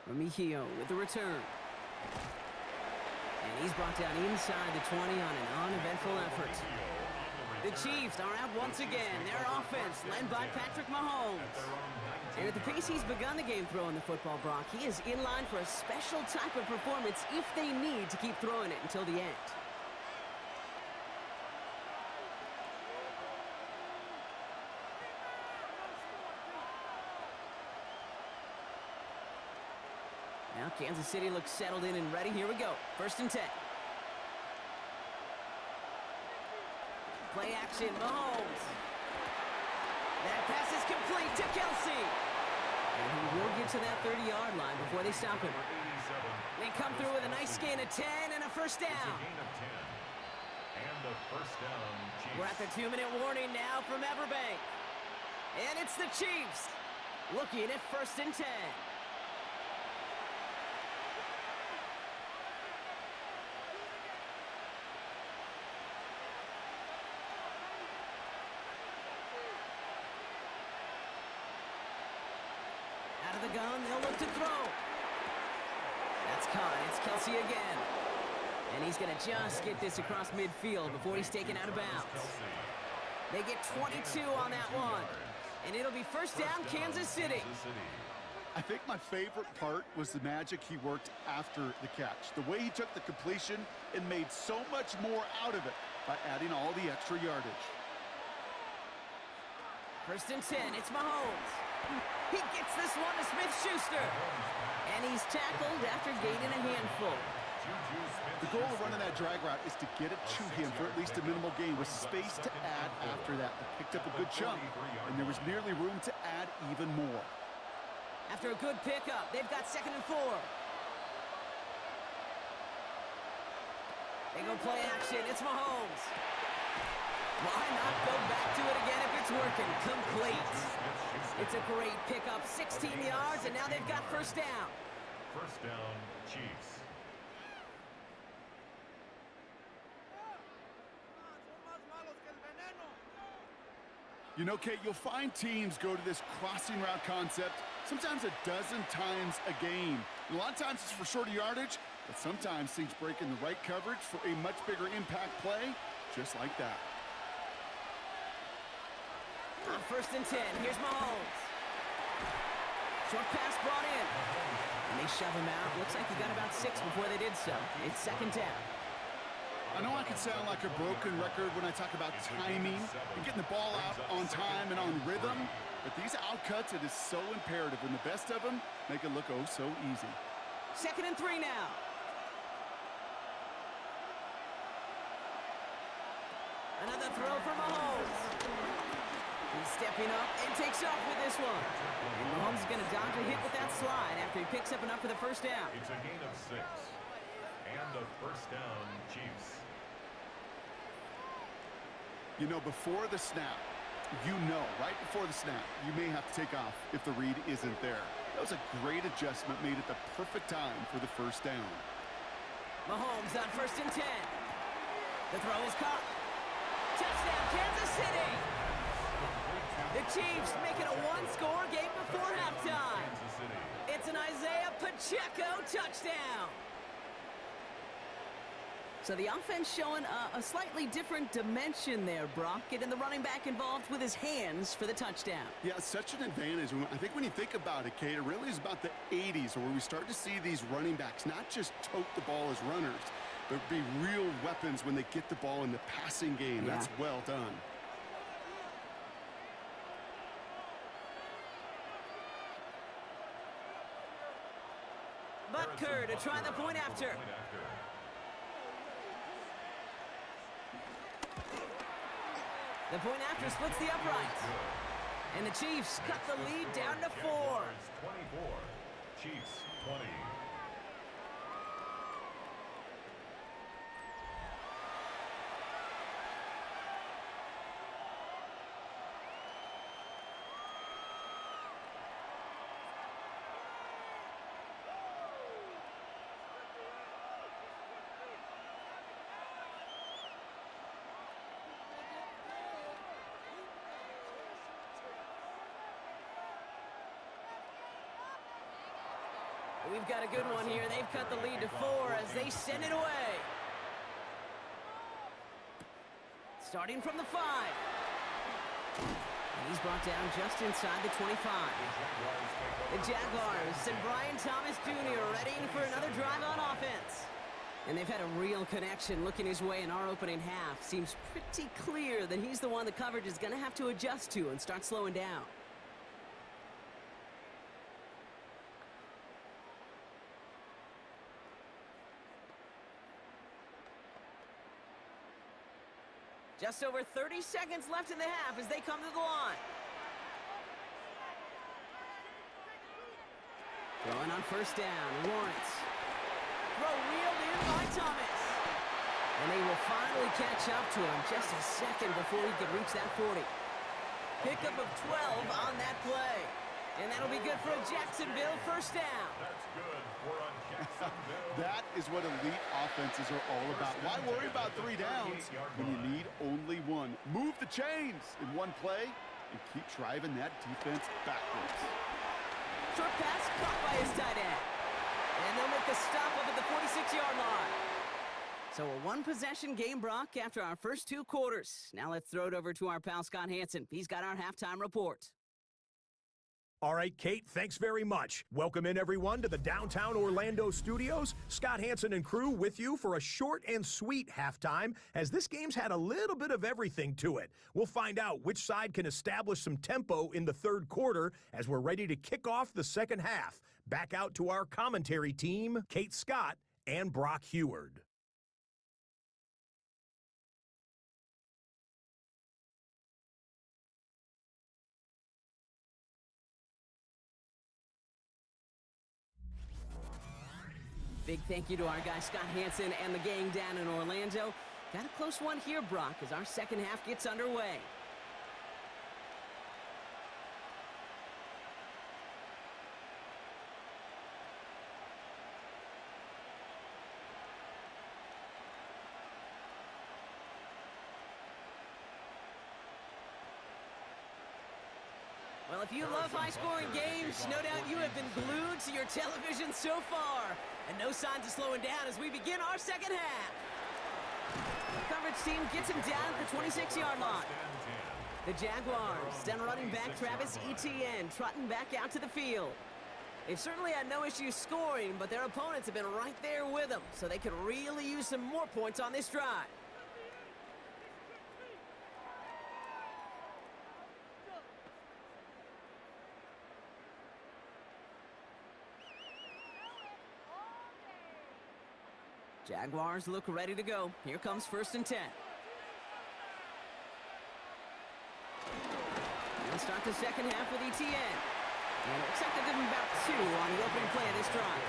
Remigio with the return. And he's brought down inside the 20 on an uneventful effort. The Chiefs are out once again. Their offense led by Patrick Mahomes. And at the pace he's begun the game throwing the football, Brock, he is in line for a special type of performance if they need to keep throwing it until the end. Now Kansas City looks settled in and ready. Here we go. 1st and 10. Play action, Mahomes. That pass is complete to Kelsey. And he will get to that 30-yard line before they stop him. They come through with a nice gain of 10 and a first down. We're at the 2-minute warning now from Everbank. And it's the Chiefs looking at 1st and 10. Out of the gun, they'll look to throw. That's caught. It's Kelsey again. And he's going to just get this across midfield before he's taken out of bounds. They get 22 on that one. And it'll be first down, Kansas City. I think my favorite part was the magic he worked after the catch. The way he took the completion and made so much more out of it by adding all the extra yardage. 1st and 10, it's Mahomes. He gets this one to Smith-Schuster. And he's tackled after gaining a handful. The goal of running that drag route is to get it to him for at least a minimal gain with space to add after that. They picked up a good chunk, and there was nearly room to add even more. After a good pickup, they've got 2nd and 4. They go play action. It's Mahomes. Why not go back to it again if it's working? Complete. It's a great pickup, 16 yards, and now they've got 1st down. 1st down, Chiefs. You know, Kate, you'll find teams go to this crossing route concept sometimes a dozen times a game. And a lot of times it's for shorter yardage, but sometimes things break in the right coverage for a much bigger impact play, just like that. On 1st and 10, here's Mahomes. Short pass brought in. And they shove him out. Looks like he got about 6 before they did so. It's 2nd down. I know I can sound like a broken record when I talk about timing and getting the ball out on time and on rhythm, but these outcuts, it is so imperative, and the best of them make it look oh so easy. 2nd and 3 now. Another throw for Mahomes. He's stepping up and takes off with this one. And Mahomes is going to dodge a hit with that slide after he picks up enough for the 1st down. It's a gain of 6. And a 1st down, Chiefs. You know, before the snap, right before the snap, you may have to take off if the read isn't there. That was a great adjustment made at the perfect time for the 1st down. Mahomes on 1st and 10. The throw is caught. Touchdown, Kansas City! The Chiefs make it a 1-score game before halftime. It's an Isaiah Pacheco touchdown. So the offense showing a slightly different dimension there, Brock, getting the running back involved with his hands for the touchdown. Yeah, such an advantage. I think when you think about it, Kate, it really is about the 80s where we start to see these running backs not just tote the ball as runners, but be real weapons when they get the ball in the passing game. Yeah. That's well done. Butker to try the point after. The point after splits the uprights. And the Chiefs cut the lead down to 4. 24. Chiefs 20. We've got a good one here. They've cut the lead to 4 as they send it away. Starting from the 5. And he's brought down just inside the 25. The Jaguars and Brian Thomas Jr. readying for another drive on offense. And they've had a real connection looking his way in our opening half. Seems pretty clear that he's the one the coverage is going to have to adjust to and start slowing down. Just over 30 seconds left in the half as they come to the line. Throwing on 1st down, Lawrence. Throw reeled in by Thomas. And they will finally catch up to him just a second before he can reach that 40. Pickup of 12 on that play. And that'll be good for a Jacksonville 1st down. That's good for a Jacksonville. That is what elite offenses are all about. Why worry about 3 downs when you need only 1? Move the chains in one play and keep driving that defense backwards. Short pass caught by his tight end. And they'll make the stop up at the 46-yard line. So a 1-possession game, Brock, after our first 2 quarters. Now let's throw it over to our pal Scott Hansen. He's got our halftime report. All right, Kate, thanks very much. Welcome in, everyone, to the downtown Orlando studios. Scott Hansen and crew with you for a short and sweet halftime, as this game's had a little bit of everything to it. We'll find out which side can establish some tempo in the 3rd quarter as we're ready to kick off the 2nd half. Back out to our commentary team, Kate Scott and Brock Heward. Big thank you to our guy Scott Hansen and the gang down in Orlando. Got a close one here, Brock, as our second half gets underway. Well, if you love high-scoring games, no doubt you have been glued to your television so far. And no signs of slowing down as we begin our second half. The coverage team gets him down at the 26-yard line. The Jaguars, down running back Travis Etienne, trotting back out to the field. They've certainly had no issues scoring, but their opponents have been right there with them, so they could really use some more points on this drive. Jaguars look ready to go. Here comes 1st and 10. They'll start the second half with Etienne. And it looks like they'll give him about 2 on the opening play of this drive.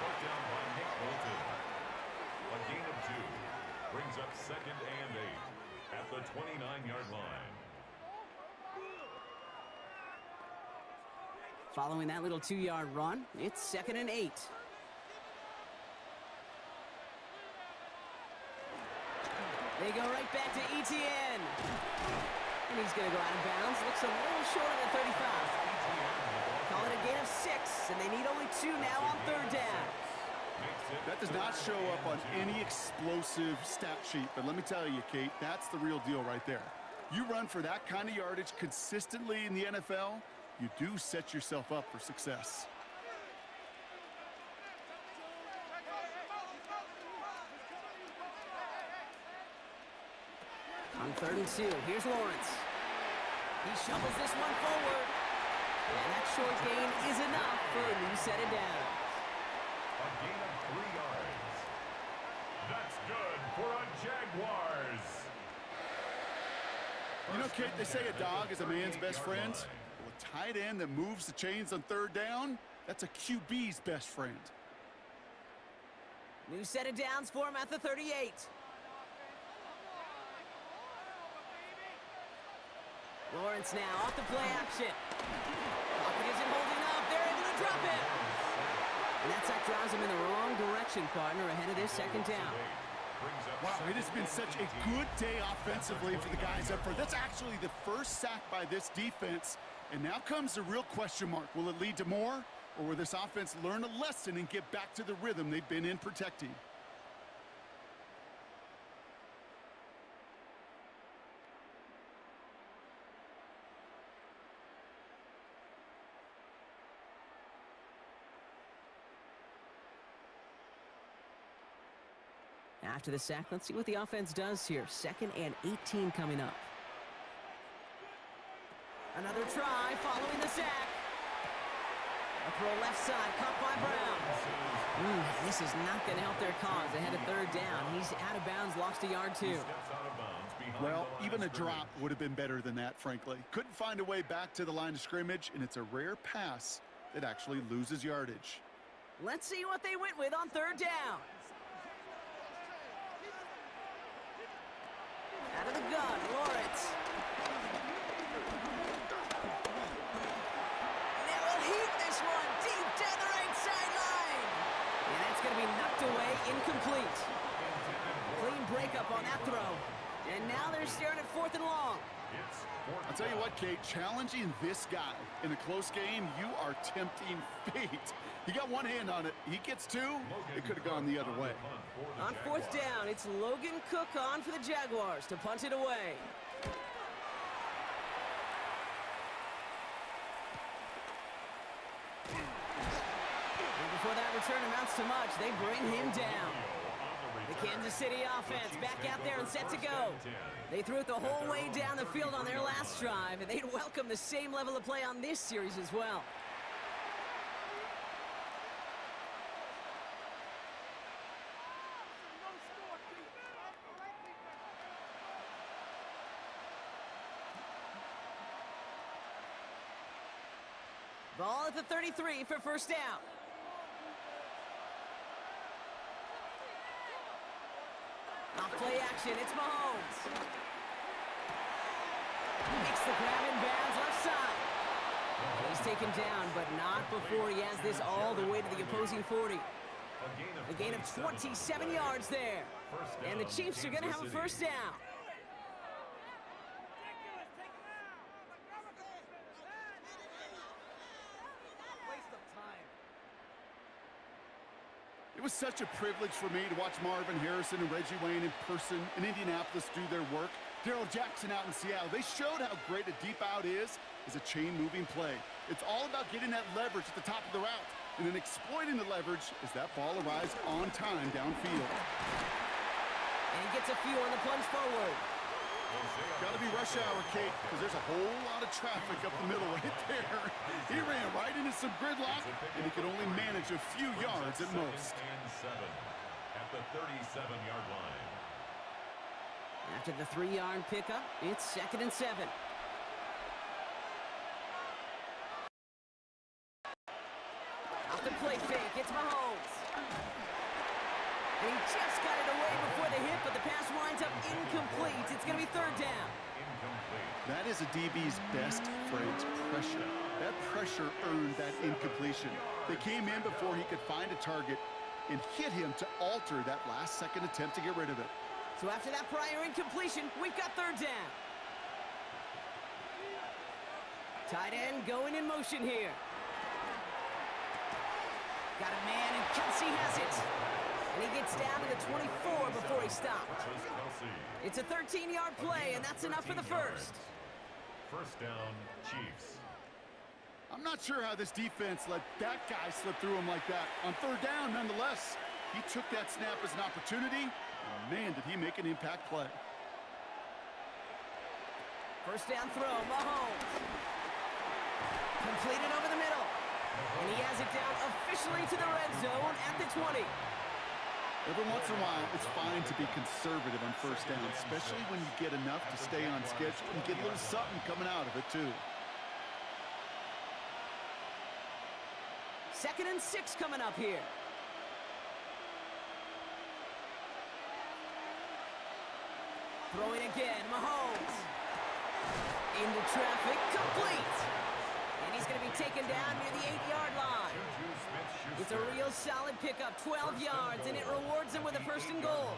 Brought down by Nick Bolton. A gain of 2 brings up 2nd and 8 at the 29-yard line. Following that little 2-yard run, it's 2nd and 8. They go right back to Etienne. And he's going to go out of bounds. Looks a little short of the 35. Call it a gain of 6, and they need only 2 now on 3rd down. That does not show up on any explosive stat sheet, but let me tell you, Kate, that's the real deal right there. You run for that kind of yardage consistently in the NFL, you do set yourself up for success. On 3rd and 2, here's Lawrence. He shovels this one forward. And that short gain is enough for a new set of downs. A gain of 3 yards. That's good for a Jaguars. You know, Kate, they say a dog is a man's best friend. Well, a tight end that moves the chains on 3rd down, that's a QB's best friend. New set of downs for him at the 38. Lawrence now off the play action. Pocket isn't holding up. They're able to drop it. And that sack drives him in the wrong direction, partner, ahead of this 2nd down. Wow, it has been such a good day offensively for the guys up front. That's actually the first sack by this defense. And now comes the real question mark. Will it lead to more? Or will this offense learn a lesson and get back to the rhythm they've been in protecting? After the sack, let's see what the offense does here. 2nd and 18 coming up. Another try following the sack. A throw left side, caught by Brown. This is not going to help their cause. Ahead of 3rd down. He's out of bounds, lost a yard 2. Well, even a drop would have been better than that, frankly. Couldn't find a way back to the line of scrimmage, and it's a rare pass that actually loses yardage. Let's see what they went with on 3rd down. Out of the gun, Lawrence. They will heat this one deep down the right sideline. And that's going to be knocked away, incomplete. Clean breakup on that throw. And now they're staring at 4th and long. I'll tell you what, Kate, challenging this guy in a close game, you are tempting fate. He got one hand on it. He gets 2. It could have gone the other way. On 4th down, it's Logan Cook on for the Jaguars to punt it away. And before that return amounts to much, they bring him down. The Kansas City offense back out there and set to go. They threw it the whole way down the field on their last drive, and they'd welcome the same level of play on this series as well. Ball at the 33 for first down. Off play action, it's Mahomes. Makes the grab in bounds left side. And he's taken down, but not before he has this all the way to the opposing 40. A gain of 27 yards there. And the Chiefs are going to have a first down. It was such a privilege for me to watch Marvin Harrison and Reggie Wayne in person in Indianapolis do their work. Darrell Jackson out in Seattle. They showed how great a deep out is as a chain-moving play. It's all about getting that leverage at the top of the route and then exploiting the leverage as that ball arrives on time downfield. And he gets a few on the plunge forward. Got to be rush hour, Kate, because there's a whole lot of traffic up the middle right there. He ran right into some gridlock, and he could only manage a few yards at most. At the 37-yard line. After the 3-yard pickup, it's 2nd and 7. Off the play fake, it's Mahomes. And he just got it away before the hit, but the pass winds up incomplete. It's going to be 3rd down. Incomplete. That is a DB's best phrase, pressure. That pressure earned that incompletion. They came in before he could find a target and hit him to alter that last-second attempt to get rid of it. So after that prior incompletion, we've got 3rd down. Tight end going in motion here. Got a man, and Kelsey has it. And he gets down to the 24 before he stopped. It's a 13-yard play, and that's enough for the first. First down, Chiefs. I'm not sure how this defense let that guy slip through him like that. On 3rd down, nonetheless, he took that snap as an opportunity, and man, did he make an impact play. First down throw, Mahomes. Completed over the middle. And he has it down officially to the red zone at the 20. Every once in a while, it's fine to be conservative on first down, especially when you get enough to stay on schedule and get a little something coming out of it, too. 2nd and 6 coming up here. Throwing again, Mahomes. Into traffic, complete. And he's going to be taken down near the 8-yard line. It's a real solid pickup, 12 yards, and it rewards him with a 1st and goal.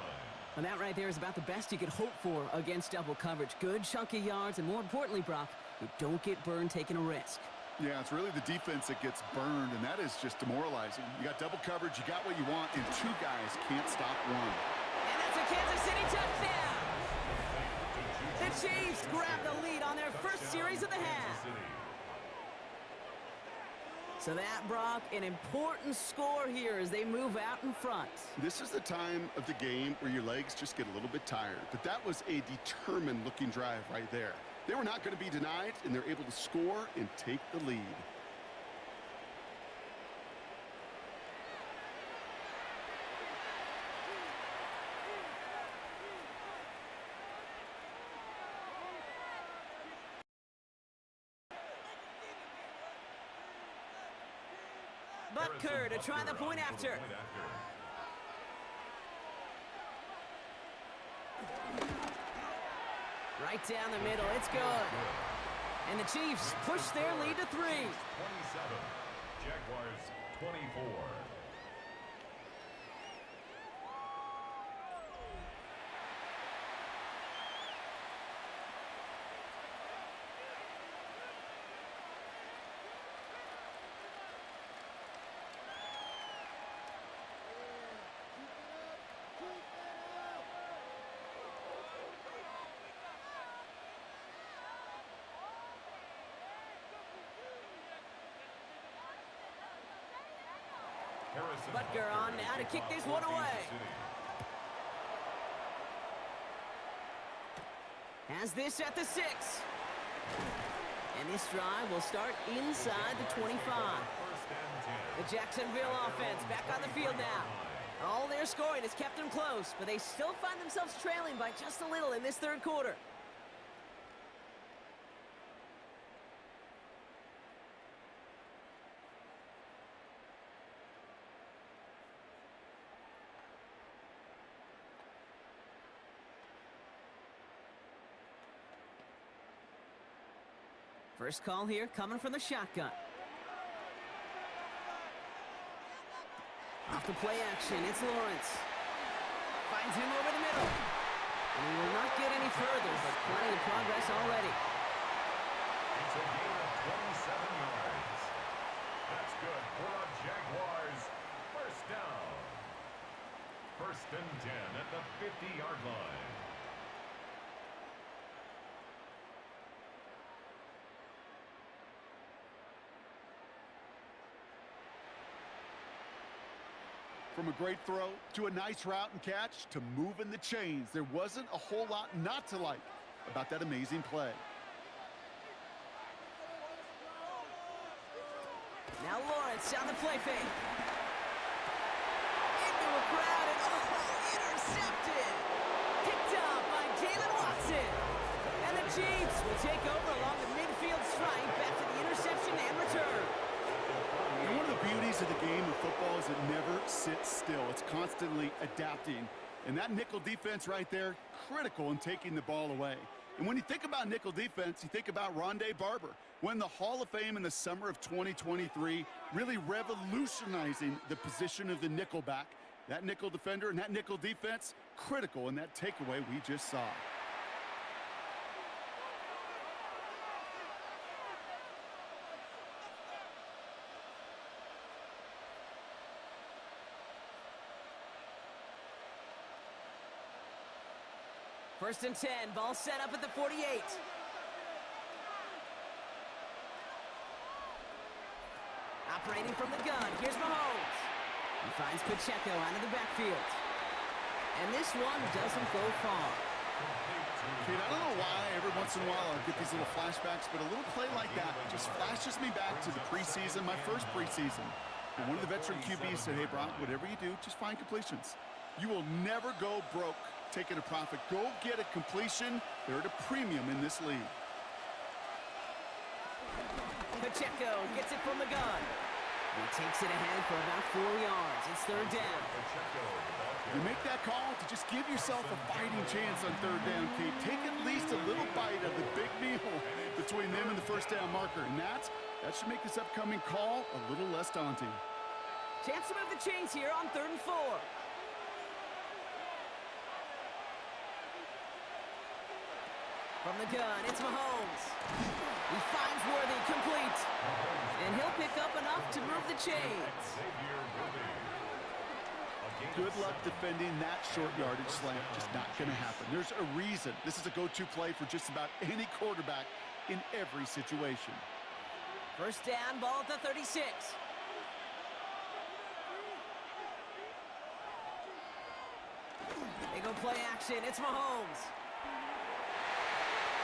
And that right there is about the best you could hope for against double coverage. Good chunky yards, and more importantly, Brock, you don't get burned taking a risk. Yeah, it's really the defense that gets burned, and that is just demoralizing. You got double coverage, you got what you want, and 2 guys can't stop one. And that's a Kansas City touchdown! The Chiefs grab the lead on their first series of the half. So that, Brock, an important score here as they move out in front. This is the time of the game where your legs just get a little bit tired, but that was a determined-looking drive right there. They were not going to be denied, and they're able to score and take the lead. Butker to try the point after. Right down the middle, it's good. And the Chiefs push their lead to 3. 27, Jaguars 24. Butker on now to kick this one away. Has this at the 6. And this drive will start inside the 25. The Jacksonville offense back on the field now. All their scoring has kept them close, but they still find themselves trailing by just a little in this 3rd quarter. First call here coming from the shotgun. Off the play action, it's Lawrence. Finds him over the middle. And he will not get any further, but plenty of progress already. It's a gain of 27 yards. That's good for the Jaguars. First down. First and 10 at the 50-yard line. From a great throw to a nice route and catch to moving the chains, there wasn't a whole lot not to like about that amazing play. Now Lawrence on the play fake. Into a crowd and intercepted. Picked up by Jalen Watson. And the Chiefs will take over along the midfield stripe after the interception and return. And one of the beauties of the game of football is it never sits still. It's constantly adapting. And that nickel defense right there, critical in taking the ball away. And when you think about nickel defense, you think about Rondé Barber, won the Hall of Fame in the summer of 2023, really revolutionizing the position of the nickelback. That nickel defender and that nickel defense, critical in that takeaway we just saw. First and 10, ball set up at the 48. Operating from the gun, here's Mahomes. He finds Pacheco out of the backfield. And this one doesn't go far. Kate, I don't know why every once in a while I get these little flashbacks, but a little play like that just flashes me back to the preseason, my first preseason. And one of the veteran QBs said, hey, Brock, whatever you do, just find completions. You will never go broke taking a profit. Go get a completion. They're at a premium in this league. Pacheco gets it from the gun. He takes it ahead for about 4 yards. It's third down. You make that call to just give yourself a fighting chance on third down, Kate. Take at least a little bite of the big meal between them and the first down marker. And that should make this upcoming call a little less daunting. Chance to move the chains here on 3rd and 4. From the gun, it's Mahomes. He finds Worthy, complete. And he'll pick up enough to move the chains. Good luck defending that short yardage slant. Just not going to happen. There's a reason. This is a go-to play for just about any quarterback in every situation. First down, ball at the 36. They go play action. It's Mahomes.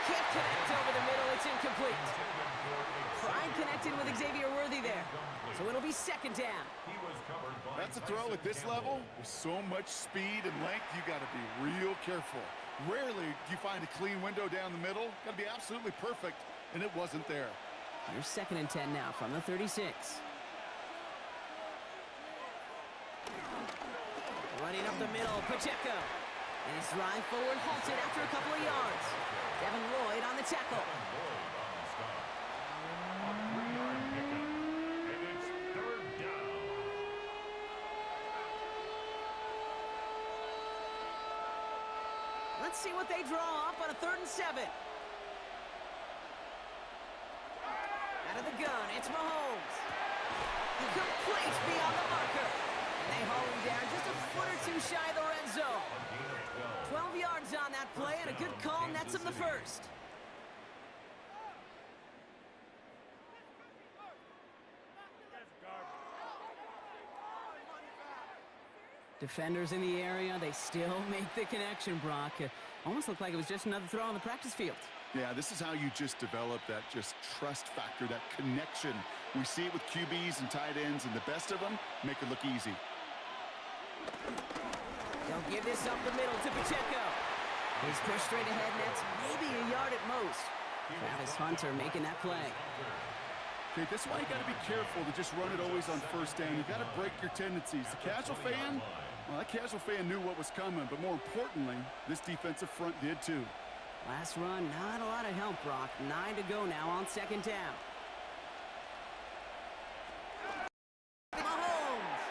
Can't connect over the middle. It's incomplete. Trying connecting with Xavier Worthy there. So it'll be second down. That's a throw at this level. With so much speed and length, you got to be real careful. Rarely do you find a clean window down the middle. Got to be absolutely perfect, and it wasn't there. Here's second and 10 now from the 36. Running up the middle, Pacheco. And his drive forward halted after a couple of yards. Devin Lloyd on the tackle. Let's see what they draw up on a 3rd and 7. Out of the gun, it's Mahomes. Complete beyond the marker. And they haul him down just a foot or two shy of the red zone. 12 yards on that play, and a good call nets him the first. Defenders in the area, they still make the connection, Brock. Almost looked like it was just another throw on the practice field. Yeah, this is how you just develop that just trust factor, that connection. We see it with QBs and tight ends, and the best of them make it look easy. They'll give this up the middle to Pacheco. He's pushed straight ahead, and that's maybe a yard at most. Travis Hunter making that play. Okay, that's why you got to be careful to just run it always on first down. You got to break your tendencies. The casual fan, well, that casual fan knew what was coming, but more importantly, this defensive front did too. Last run, not a lot of help, Brock. 9 to go now on second down. Mahomes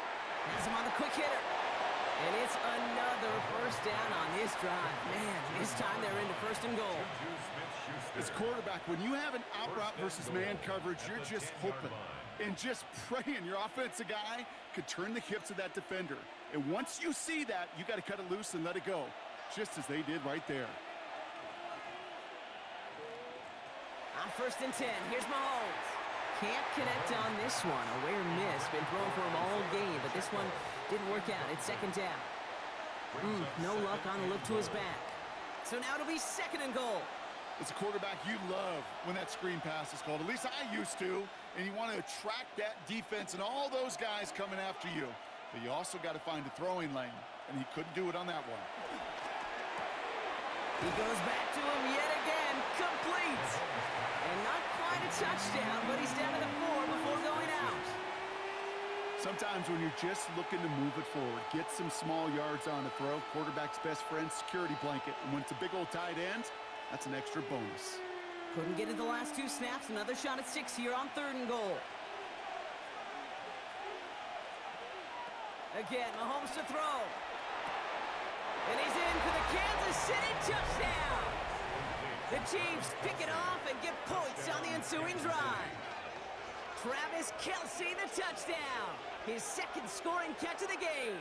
has him on the quick hitter. And it's another first down on this drive. Man, this time they're into first and goal. As quarterback, when you have an out route versus man coverage, you're just hoping and just praying your offensive guy could turn the hips of that defender. And once you see that, you got to cut it loose and let it go, just as they did right there. On first and 10, here's Mahomes. Can't connect on this one. A rare miss. Been thrown for him all game, but this one didn't work out. It's second down. No luck on the look to his back. So now it'll be second and goal. As a quarterback, you love when that screen pass is called. At least I used to. And you want to attract that defense and all those guys coming after you. But you also got to find a throwing lane. And he couldn't do it on that one. He goes back to him yet again. Complete. And not quite a touchdown, but he's down to the 4 before going out. Sometimes when you're just looking to move it forward, get some small yards on the throw, quarterback's best friend, security blanket. And when it's a big old tight end, that's an extra bonus. Couldn't get it the last 2 snaps. Another shot at 6 here on third and goal. Again, Mahomes to throw. And he's in for the Kansas City touchdown. The Chiefs pick it off and get points on the ensuing drive. Travis Kelce, the touchdown. His second scoring catch of the game.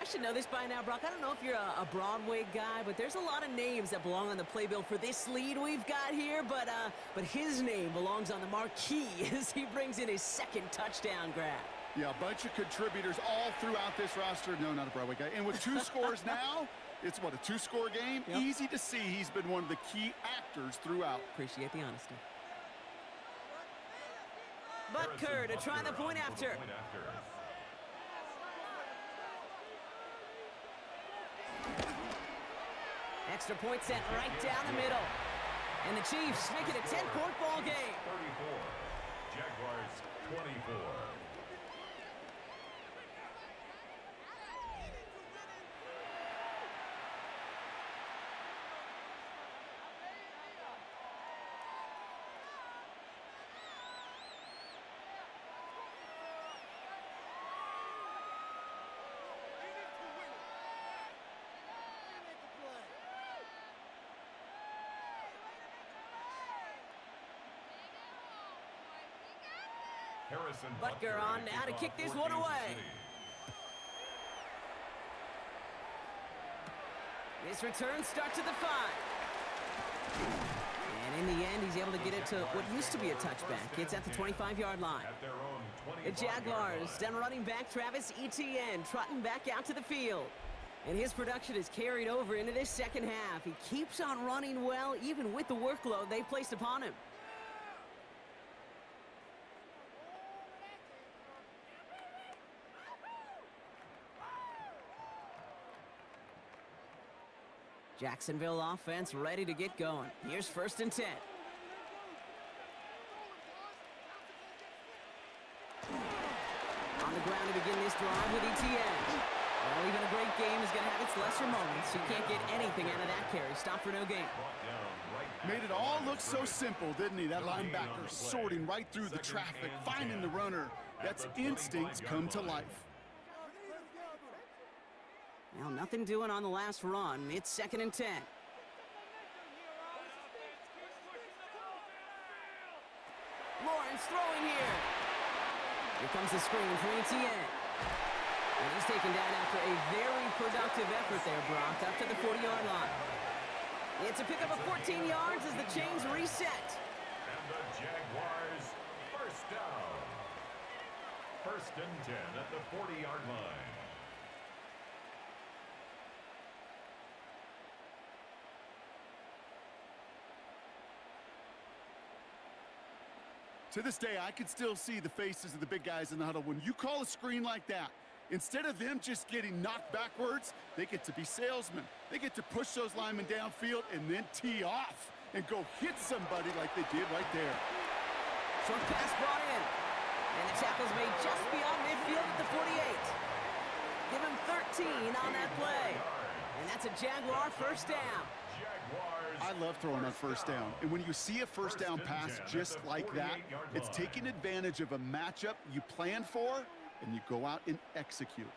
I should know this by now, Brock. I don't know if you're a Broadway guy, but there's a lot of names that belong on the playbill for this lead we've got here. But his name belongs on the marquee as he brings in his second touchdown grab. Yeah, a bunch of contributors all throughout this roster. No, not a Broadway guy. And with 2 scores now, it's what, a 2-score game? Yep. Easy to see he's been one of the key actors throughout. Appreciate the honesty. Butker to try the point after. Extra point set right down the middle. And the Chiefs make it a 10-point ball game. 34. Jaguars 24. Butker on now to kick this one away. This return starts at the 5. And in the end, he's able to get it to what used to be a touchback. It's at the 25-yard line. The Jaguars, down running back Travis Etienne, trotting back out to the field. And his production is carried over into this second half. He keeps on running well, even with the workload they've placed upon him. Jacksonville offense ready to get going. Here's first and 10. On the ground to begin this drive with Etienne. Well, even a great game is going to have its lesser moments. You can't get anything out of that carry. Stop for no gain. Made it all look so simple, didn't he? That linebacker sorting right through the traffic, finding the runner. That's instincts come to life. Well, nothing doing on the last run. It's second and 10. Lawrence throwing here. Here comes the screen for Etienne. And he's taken down after a very productive effort there, Brock, up to the 40-yard line. It's a pickup of 14 yards as the chains reset. And the Jaguars first down. First and 10 at the 40-yard line. To this day, I can still see the faces of the big guys in the huddle. When you call a screen like that, instead of them just getting knocked backwards, they get to be salesmen. They get to push those linemen downfield and then tee off and go hit somebody like they did right there. Short pass brought in. And the tackle's made just beyond midfield at the 48. Give him 13 on that play. And that's a Jaguar first down. Jaguars. I love throwing on first down. And when you see a first down pass just like that, it's taking advantage of a matchup you planned for, and you go out and execute.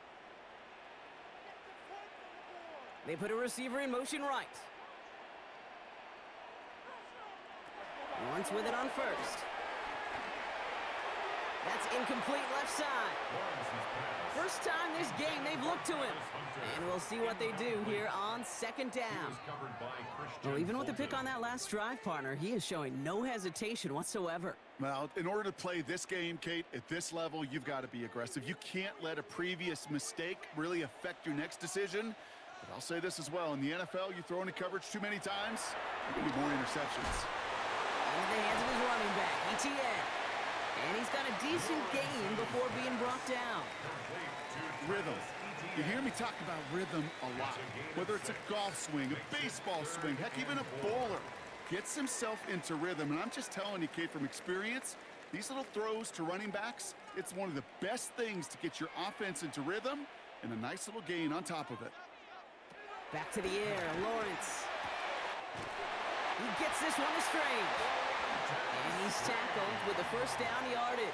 They put a receiver in motion right. Lawrence with it on first. That's incomplete left side. First time this game they've looked to him. And we'll see what they do here on second down. Well, even with the pick on that last drive, partner, he is showing no hesitation whatsoever. Well, in order to play this game, Kate, at this level, you've got to be aggressive. You can't let a previous mistake really affect your next decision. But I'll say this as well. In the NFL, you throw into coverage too many times, you're going to be more interceptions. Into the hands of his running back, ETN. And he's got a decent game before being brought down. Rhythm. You hear me talk about rhythm a lot. Whether it's a golf swing, a baseball swing, heck, even a bowler gets himself into rhythm. And I'm just telling you, Kate, from experience, these little throws to running backs, it's one of the best things to get your offense into rhythm and a nice little gain on top of it. Back to the air, Lawrence. He gets this one to Strange. And he's tackled with the first down yardage.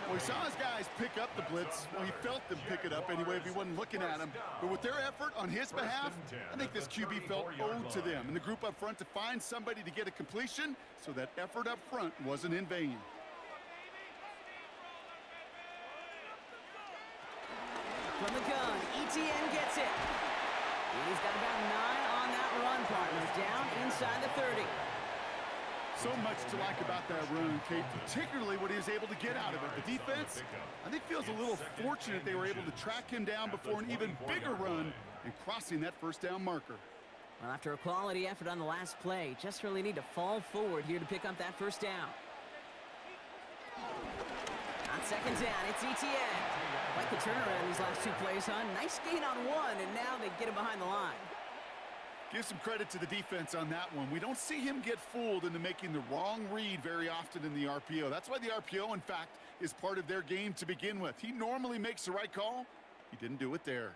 Well, he saw his guys pick up the blitz. Well, he felt them pick it up anyway if he wasn't looking at him. But with their effort on his behalf, I think this QB felt owed to them and the group up front to find somebody to get a completion, so that effort up front wasn't in vain. From the gun, ETN gets it. And he's got about 9 on that run, partner, down inside the 30. So much to like about that run, Kate, particularly what he was able to get out of it. The defense, I think, feels a little fortunate they were able to track him down before an even bigger run and crossing that first down marker. Well, after a quality effort on the last play, just really need to fall forward here to pick up that first down. On second down, it's ETN. Like the turnaround these last 2 plays, huh? Nice gain on one, and now they get him behind the line. Give some credit to the defense on that one. We don't see him get fooled into making the wrong read very often in the RPO. That's why the RPO, in fact, is part of their game to begin with. He normally makes the right call. He didn't do it there.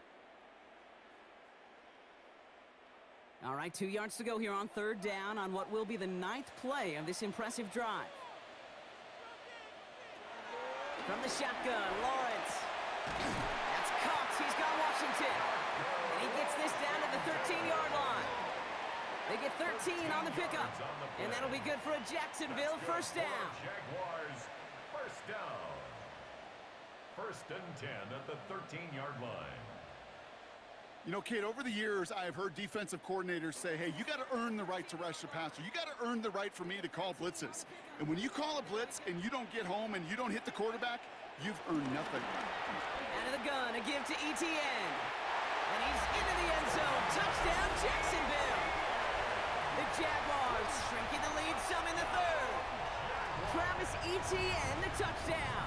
All right, 2 yards to go here on third down on what will be the 9th play of this impressive drive. From the shotgun, Lawrence. That's Cox. He's got Washington. And he gets this down to the 13-yard line. They get 13 on the pickup. And that'll be good for a Jacksonville first down. Jaguars, first down. First and 10 at the 13-yard line. You know, Kate, over the years, I have heard defensive coordinators say, hey, you got to earn the right to rush the passer. You got to earn the right for me to call blitzes. And when you call a blitz and you don't get home and you don't hit the quarterback, you've earned nothing. Out of the gun, a give to ETN. And he's into the end zone. Touchdown, Jacksonville. The Jaguars shrinking the lead some in the third. Travis Etienne, the touchdown.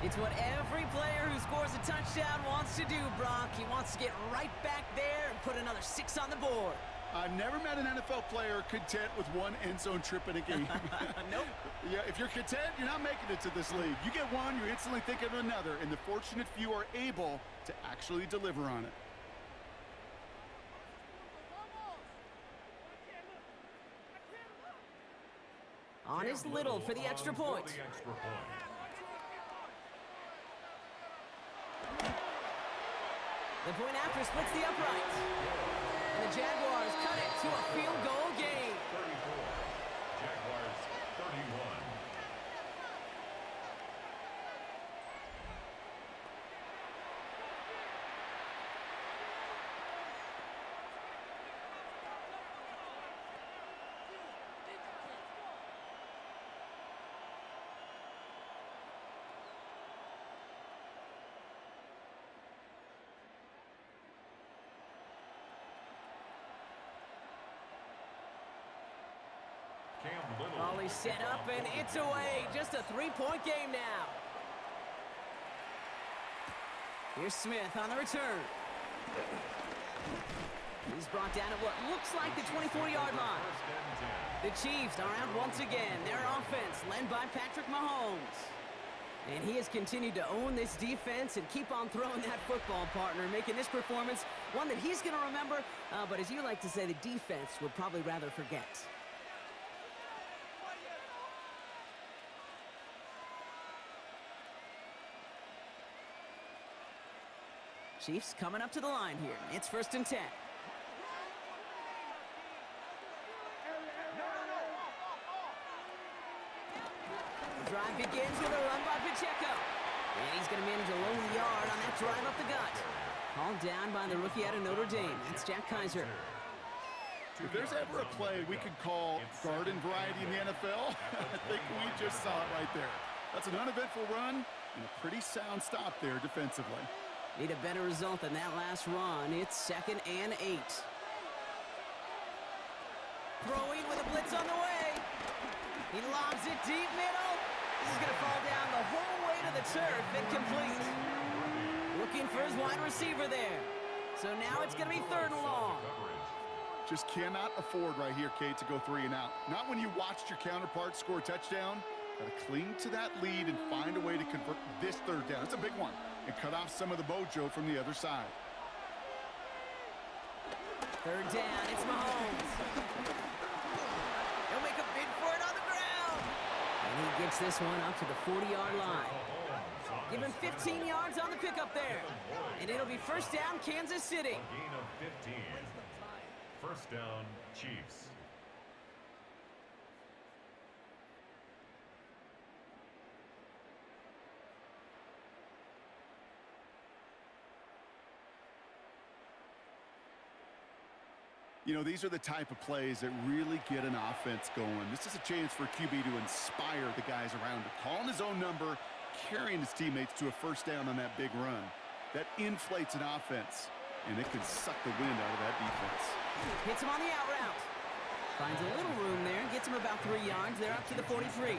It's what every player who scores a touchdown wants to do, Brock. He wants to get right back there and put another 6 on the board. I've never met an NFL player content with one end zone trip in a game. Nope. Yeah, if you're content, you're not making it to this league. You get one, you're instantly thinking of another, and the fortunate few are able to actually deliver on it. On is Little for the extra point. The point after splits the uprights. And the Jaguars cut it to a field goal game. 34. Jaguars 31. Volley set up and it's away. Just a 3-point game now. Here's Smith on the return. He's brought down at what looks like the 24-yard line. The Chiefs are out once again. Their offense led by Patrick Mahomes. And he has continued to own this defense and keep on throwing that football, partner, making this performance one that he's going to remember, but as you like to say, the defense would probably rather forget. Chiefs coming up to the line here. It's 1st and 10. The drive begins with a run by Pacheco. And he's going to manage a lone yard on that drive up the gut. Called down by the rookie out of Notre Dame. That's Jack Kaiser. If there's ever a play we could call garden variety in the NFL, I think we just saw it right there. That's an uneventful run and a pretty sound stop there defensively. Need a better result than that last run. It's 2nd and 8. Throwing with a blitz on the way. He lobs it deep middle. This is going to fall down the whole way to the turf. Incomplete. Looking for his wide receiver there. So now it's going to be 3rd and long. Just cannot afford right here, Kate, to go 3 and out. Not when you watched your counterpart score a touchdown. Got to cling to that lead and find a way to convert this 3rd down. It's a big one. And cut off some of the mojo from the other side. 3rd down, it's Mahomes. He'll make a bid for it on the ground. And he gets this one up to the 40-yard line. Give him 15 yards on the pickup there. And it'll be 1st down, Kansas City. A gain of 15. 1st down, Chiefs. You know, these are the type of plays that really get an offense going. This is a chance for QB to inspire the guys around him. Calling his own number, carrying his teammates to a 1st down on that big run. That inflates an offense, and it can suck the wind out of that defense. Hits him on the out route. Finds a little room there, gets him about 3 yards. They're up to the 43.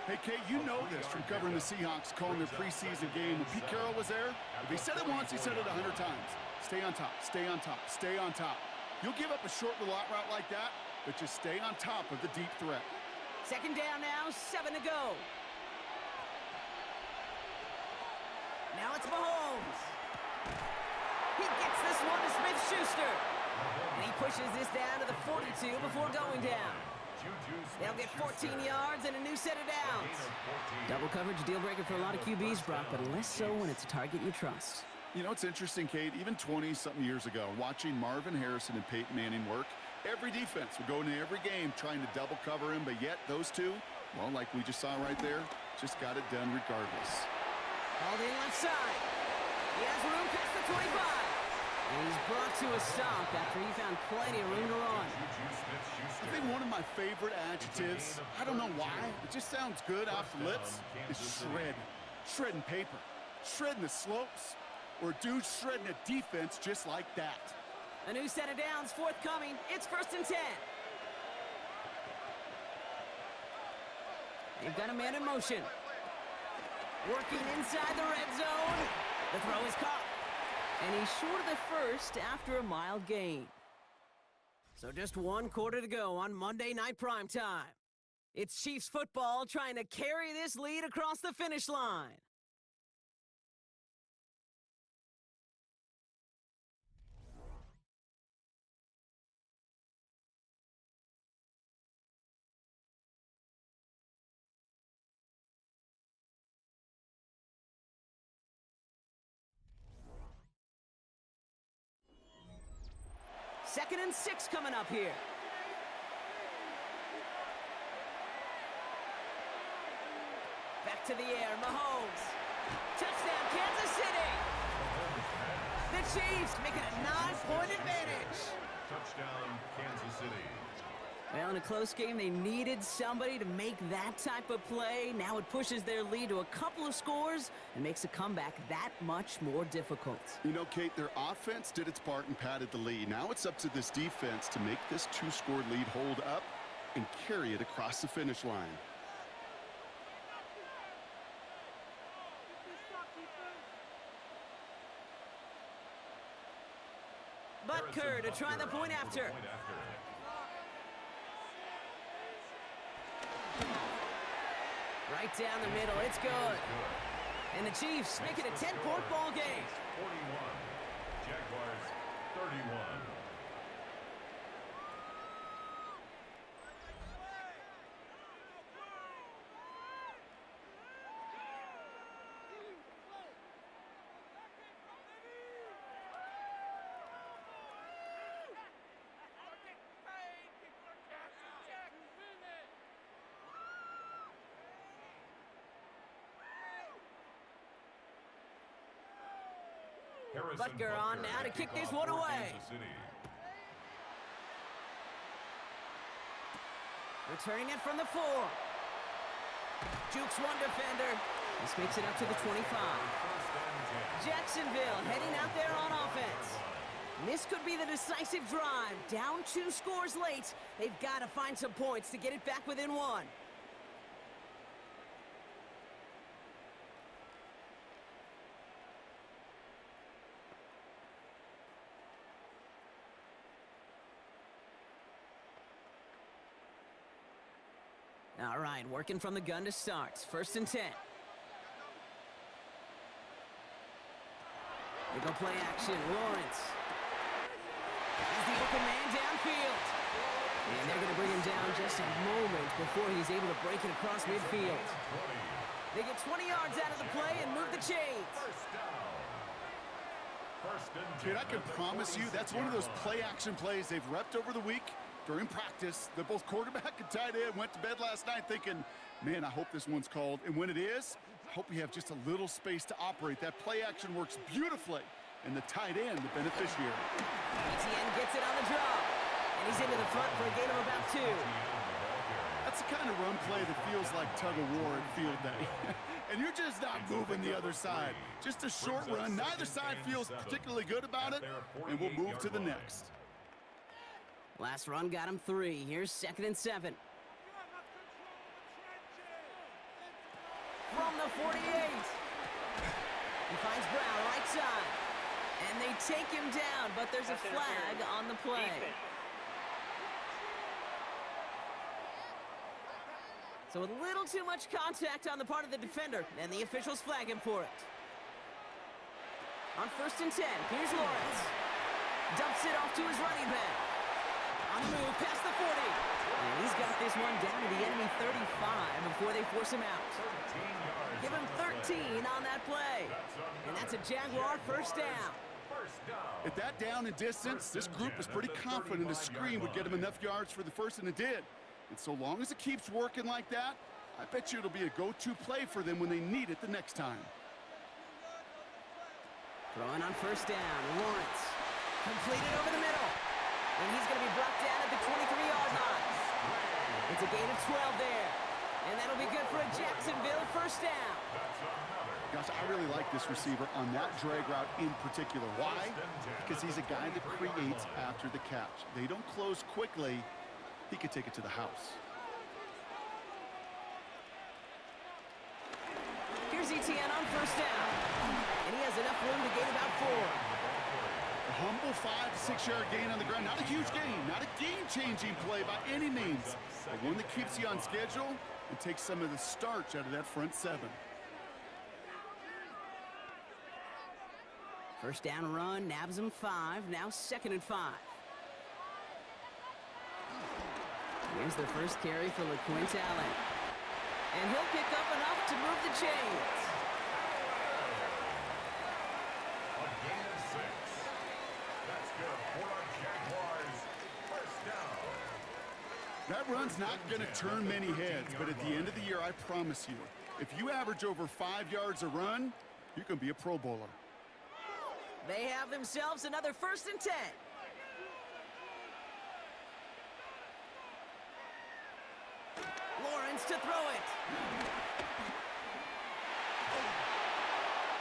Hey, Kate, you know this from covering the Seahawks, calling their preseason game. When Pete Carroll was there, if he said it once, he said it 100 times. Stay on top, stay on top, stay on top. You'll give up a short little out route like that, but just stay on top of the deep threat. 2nd down now, 7 to go. Now it's Mahomes. He gets this one to Smith-Schuster. And he pushes this down to the 42 before going down. They'll get 14 yards and a new set of downs. Double coverage, deal breaker for a lot of QBs, Brock, but less so when it's a target you trust. You know, it's interesting, Kate, even 20-something years ago, watching Marvin Harrison and Peyton Manning work, every defense would go into every game trying to double cover him, but yet those two, well, like we just saw right there, just got it done regardless. All in left side. He has room past the 25. And he's brought to a stop after he found plenty of room to run. I think one of my favorite adjectives, I don't know why, it just sounds good off the lips, is shred. Shredding paper. Shredding the slopes. Or dude shredding a defense just like that. A new set of downs forthcoming. It's 1st and 10. They've got a man in motion. Working inside the red zone. The throw is caught. And he's short of the 1st after a mild gain. So just 1 quarter to go on Monday Night Primetime. It's Chiefs football trying to carry this lead across the finish line. Second and 6 coming up here. Back to the air, Mahomes. Touchdown, Kansas City. The Chiefs making a 9-point advantage. Touchdown, Kansas City. Well, in a close game, they needed somebody to make that type of play. Now it pushes their lead to a couple of scores and makes a comeback that much more difficult. You know, Kate, their offense did its part and padded the lead. Now it's up to this defense to make this 2-score lead hold up and carry it across the finish line. Butker to try the point after. Right down the middle. It's good. And the Chiefs make it a 10-point ball game. 41. Jaguars 31. Butker on now to kick this one away. Returning it from the 4. Jukes one defender. This makes it up to the 25. Jacksonville heading out there on offense. This could be the decisive drive. Down 2 scores late. They've got to find some points to get it back within 1. All right, working from the gun to start. 1st and 10. They go play action. Lawrence. He's the open man downfield. And they're going to bring him down just a moment before he's able to break it across midfield. They get 20 yards out of the play and move the chains. Kid, I can promise you that's one of those play-action plays they've repped over the week. During practice, the both quarterback and tight end went to bed last night thinking, man, I hope this one's called. And when it is, I hope we have just a little space to operate. That play action works beautifully, and the tight end, the beneficiary. ETN gets it on the draw, and he's into the front for a gain of about 2. That's the kind of run play that feels like tug-of-war at field day. And you're just not moving the other side. Just a short run. Neither side feels particularly good about it, and we'll move to the next. Last run got him 3. Here's 2nd and 7. From the 48. He finds Brown right side. And they take him down, but there's a flag on the play. So a little too much contact on the part of the defender, and the officials flag him for it. On 1st and 10, here's Lawrence. Dumps it off to his running back. On the move, past the 40. And he's got this one down to the enemy 35 before they force him out. Give him 13 on that play. And that's a Jaguar 1st down. At that down and distance, this group was pretty confident a screen would get him enough yards for the 1st, and it did. And so long as it keeps working like that, I bet you it'll be a go-to play for them when they need it the next time. Throwing on 1st down, Lawrence. Completed over the middle. And he's going to be brought down at the 23-yard line. It's a gain of 12 there. And that'll be good for a Jacksonville 1st down. Gosh, I really like this receiver on that drag route in particular. Why? Because he's a guy that creates after the catch. They don't close quickly. He could take it to the house. Here's ETN on 1st down. And he has enough room to gain about 4. A humble 5 to 6 yard gain on the ground. Not a huge gain, not a game-changing play by any means, but one that keeps you on schedule and takes some of the starch out of that front 7. 1st down run, nabs him 5, now 2nd and 5. Here's the first carry for LeQuint Allen. And he'll pick up enough to move the chains. A gain of 6. That's good for our Jaguars. 1st down. That run's not going to turn many heads, but at the end of the year, I promise you, if you average over 5 yards a run, you can be a Pro Bowler. They have themselves another 1st and 10. Lawrence to throw it.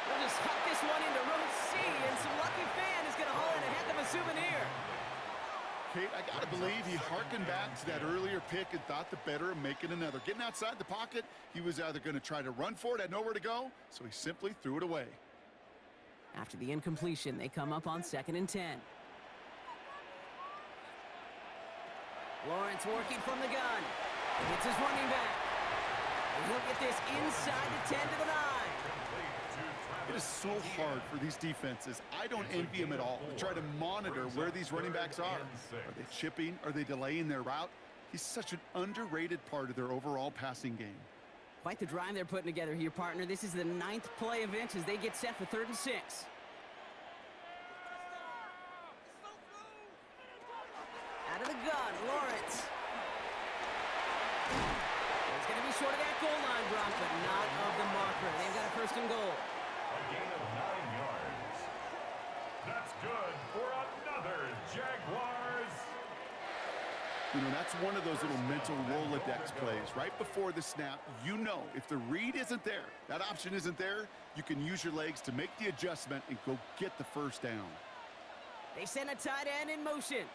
We'll just huck this one into row C, and some lucky fan is going to haul in a heck of a souvenir. Kate, I got to believe he hearkened back to that earlier pick and thought the better of making another. Getting outside the pocket, he was either going to try to run for it, had nowhere to go, so he simply threw it away. After the incompletion, they come up on 2nd and 10. Lawrence working from the gun. It's his running back. And he'll get this inside the 10 to the 9. It is so hard for these defenses. I don't envy them at all. To try to monitor where these running backs are. Are they chipping? Are they delaying their route? He's such an underrated part of their overall passing game. Quite the drive they're putting together here, partner. This is the 9th play of Inch as they get set for 3rd and 6. Out of the gun, Lawrence. It's going to be short of that goal line, Brock, but not of the marker. They've got a 1st and goal. A gain of 9 yards. That's good for another Jaguars. You know, that's one of those little mental Rolodex plays. Right before the snap, you know if the read isn't there, that option isn't there, you can use your legs to make the adjustment and go get the 1st down. They send a tight end in motion.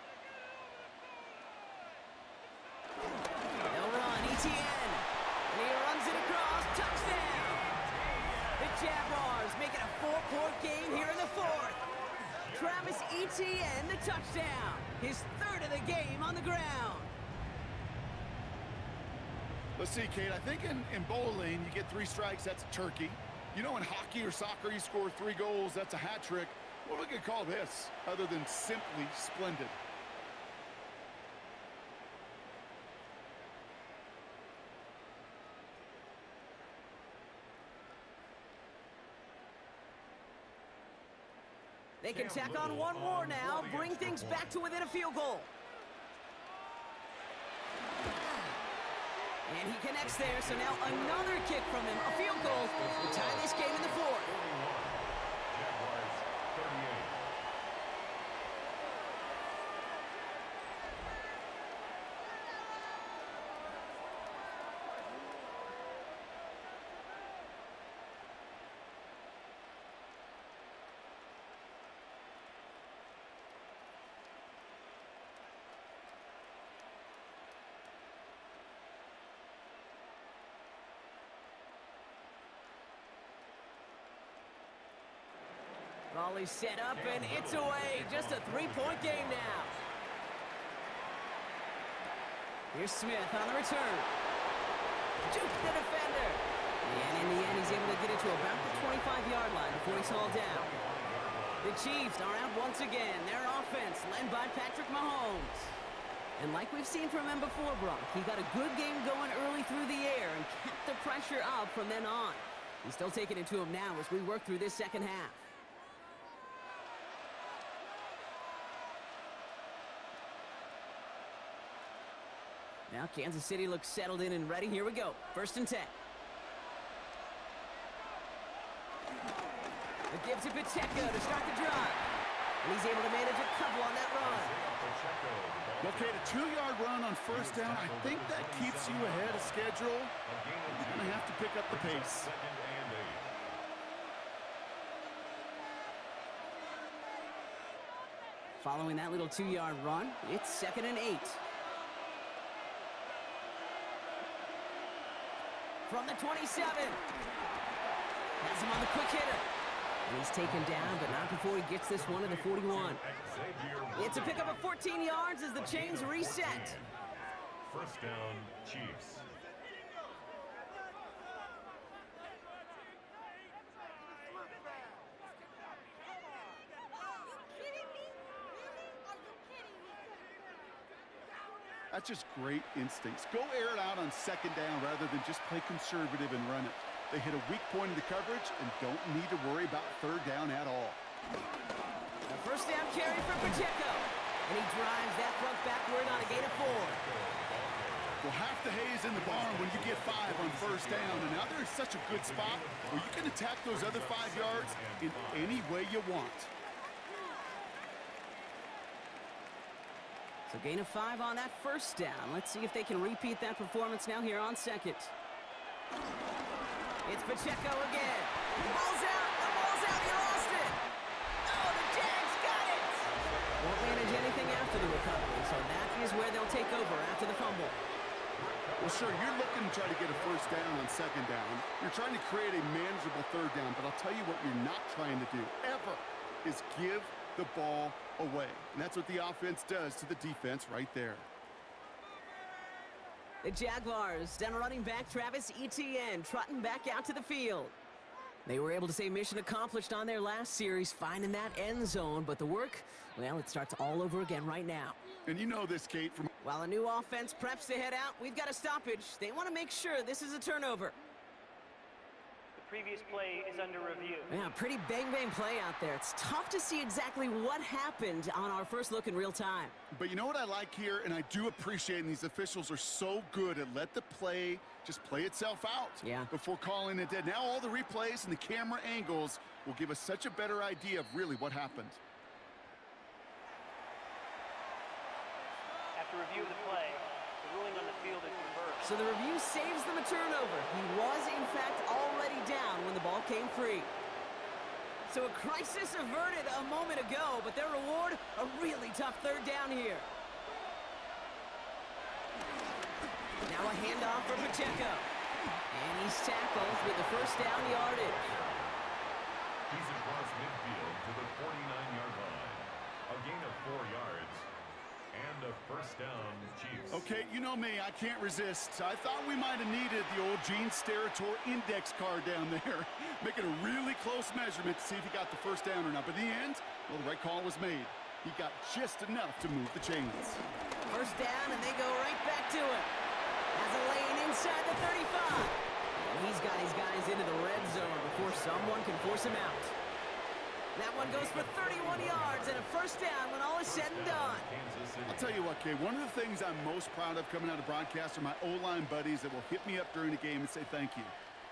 They'll run, ETN. And he runs it across, touchdown! The Jaguars make it a 4-point game here in the 4th. Travis Etienne, the touchdown. His 3rd of the game on the ground. Let's see, Kate, I think in bowling, you get 3 strikes, that's a turkey. You know, in hockey or soccer, you score 3 goals, that's a hat trick. What we could call this, other than simply splendid? They can tack on one more now, bring things back to within a field goal. And he connects there, so now another kick from him, a field goal to tie this game in the 4th. Jaguars 38. Volley set up, and it's away. Just a 3-point game now. Here's Smith on the return. Juke the defender. And in the end, he's able to get it to about the 25-yard line before he's hauled down. The Chiefs are out once again. Their offense led by Patrick Mahomes. And like we've seen from him before, Brock, he got a good game going early through the air and kept the pressure up from then on. He's still taking it to him now as we work through this 2nd half. Now Kansas City looks settled in and ready. Here we go. 1st and 10. It gives to Pacheco to start the drive. And he's able to manage a couple on that run. Okay, a 2-yard run on 1st down. I think that keeps you ahead of schedule. You're going to have to pick up the pace. Following that little 2-yard run, it's 2nd and 8. From the 27. Has him on the quick hitter. And he's taken down, but not before he gets this one to the 41. It's a pickup of 14 yards as the chains reset. 1st down, Chiefs. That's just great instincts. Go air it out on 2nd down rather than just play conservative and run it. They hit a weak point in the coverage and don't need to worry about 3rd down at all. A 1st down carry for Pacheco. And he drives that front backward on a gain of 4. Well, half the hay is in the barn when you get 5 on 1st down. And now they're in such a good spot where you can attack those other 5 yards in any way you want. So gain of 5 on that 1st down. Let's see if they can repeat that performance now here on 2nd. It's Pacheco again. The ball's out. The ball's out. He lost it. Oh, the Jags got it. Won't manage anything after the recovery, so that is where they'll take over after the fumble. Well, sure, you're looking to try to get a 1st down on 2nd down. You're trying to create a manageable 3rd down, but I'll tell you what you're not trying to do, ever, is give the ball away. And that's what the offense does to the defense right there. The Jaguars down running back Travis Etienne trotting back out to the field. They were able to say mission accomplished on their last series, finding that end zone, but the work, well, it starts all over again right now. And you know this, Kate, from... While a new offense preps to head out, we've got a stoppage. They want to make sure this is a turnover. The previous play is under review. Yeah, pretty bang-bang play out there. It's tough to see exactly what happened on our first look in real time. But you know what I like here, and I do appreciate, and these officials are so good at let the play just play itself out before calling it dead. Now all the replays and the camera angles will give us such a better idea of really what happened. After review of the play, the ruling on the field is reversed. So the review saves them a turnover. He was, in fact, already down when the ball came free. So a crisis averted a moment ago, but their reward, a really tough third down here. Now a handoff for Pacheco. And he's tackled with the first down yardage. He's across midfield to the 49-yard line. A gain of 4 yards. And a first down, Chiefs. Okay, you know me, I can't resist. I thought we might have needed the old Gene Steratore index card down there, making a really close measurement to see if he got the first down or not. But in the end, well, the right call was made. He got just enough to move the chains. First down, and they go right back to him. Has a lane inside the 35. And he's got his guys into the red zone before someone can force him out. That one goes for 31 yards and a first down when all is said and done. I'll tell you what, Kay, one of the things I'm most proud of coming out of broadcast are my O-line buddies that will hit me up during the game and say thank you.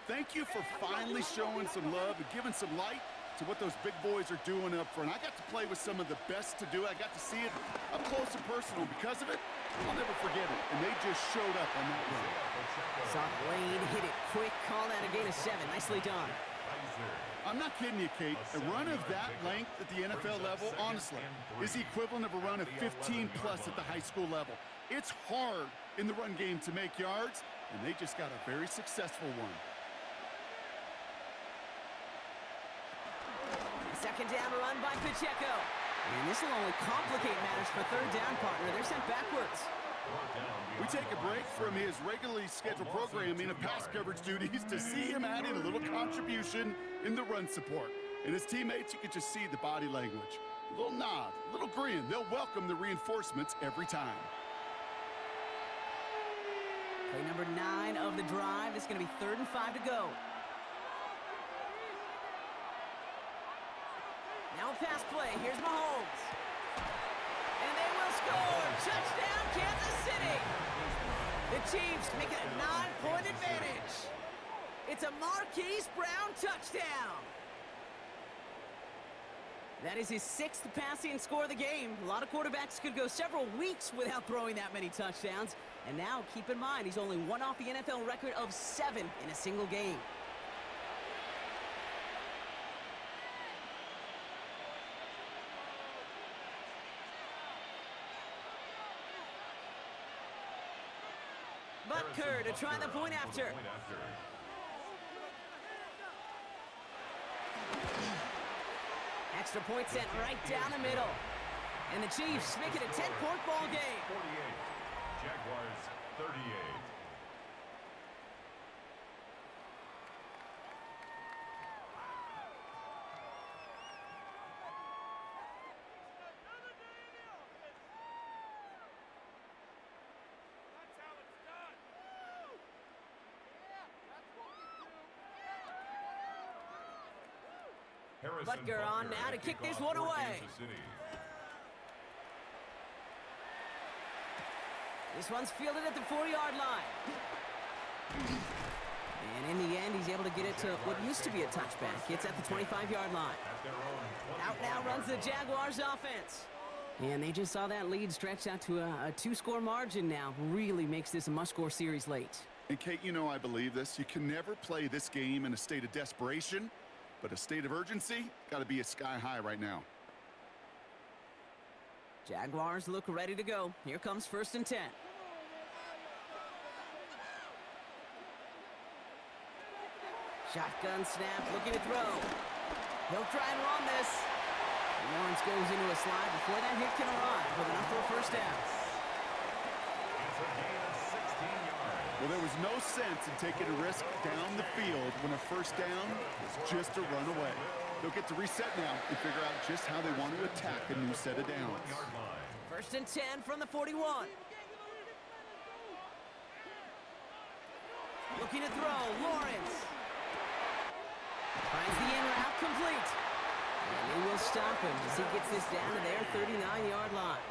Thank you for finally showing some love and giving some light to what those big boys are doing up front. I got to play with some of the best to do it. I got to see it up close and personal. Because of it, I'll never forget it. And they just showed up on that run. Soft lane, hit it quick, call that a gain of 7. Nicely done. I'm not kidding you, Kate. A run of that length at the NFL level, honestly, is the equivalent of a run of 15-plus at the high school level. It's hard in the run game to make yards, and they just got a very successful one. Second down run by Pacheco. And this will only complicate matters for third down, partner. They're sent backwards. We take a break from his regularly scheduled programming of pass coverage duties to see him add in a little contribution in the run support. And his teammates, you can just see the body language. A little nod, a little grin. They'll welcome the reinforcements every time. Play number 9 of the drive. It's going to be 3rd and 5 to go. Now a pass play. Here's Mahomes. And they will score. Touchdown, Kansas City. The Chiefs make it a 9-point advantage. It's a Marquise Brown touchdown. That is his 6th passing score of the game. A lot of quarterbacks could go several weeks without throwing that many touchdowns. And now, keep in mind, he's only one off the NFL record of 7 in a single game. Butker to try the point after. Extra point sent right down the middle. And the Chiefs make it a 10-point ball game. 48. Jaguars 38. Butker on now to kick this one away. This one's fielded at the 4-yard line. And in the end, he's able to get it to what used to be a touchback. It's at the 25-yard line. Out now runs the Jaguars offense. And they just saw that lead stretched out to a 2-score margin now. Really makes this a must-score series late. And Kate, you know I believe this. You can never play this game in a state of desperation, but a state of urgency got to be at sky high right now. Jaguars look ready to go. Here comes 1st and 10. Shotgun snap, looking to throw. He'll try and run this. Lawrence goes into a slide before that hit can arrive with enough for a first down. It's a gain of 16 yards. there was no sense in taking a risk down the field when a first down is just a run away. They'll get to reset now and figure out just how they want to attack a new set of downs. First and 10 from the 41. Looking to throw, Lawrence. Finds the in route complete. And they will stop him as he gets this down to their 39-yard line.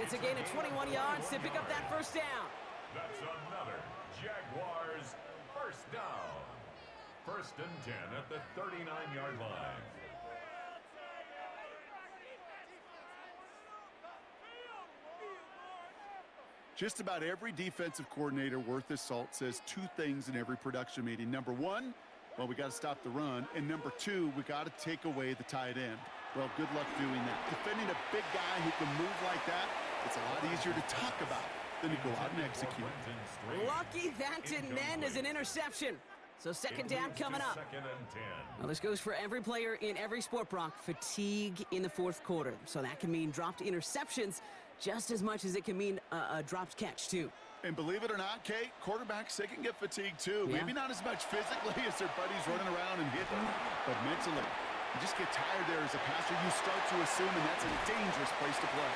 It's a gain of 21 yards to pick up that first down. That's another Jaguars first down. First and 10 at the 39-yard line. Just about every defensive coordinator worth his salt says two things in every production meeting. Number one, well, we got to stop the run. And number two, we got to take away the tight end. Well, good luck doing that. Defending a big guy who can move like that, it's a lot easier to talk about than to go out and execute. Lucky that didn't end as an interception. So second down coming up. Second and 10. Well, this goes for every player in every sport, Brock. Fatigue in the fourth quarter. So that can mean dropped interceptions just as much as it can mean a dropped catch, too. And believe it or not, Kate, quarterbacks, they can get fatigued, too. Yeah. Maybe not as much physically as their buddies running around and hitting, but mentally. You just get tired there as a passer. You start to assume, and that's a dangerous place to play.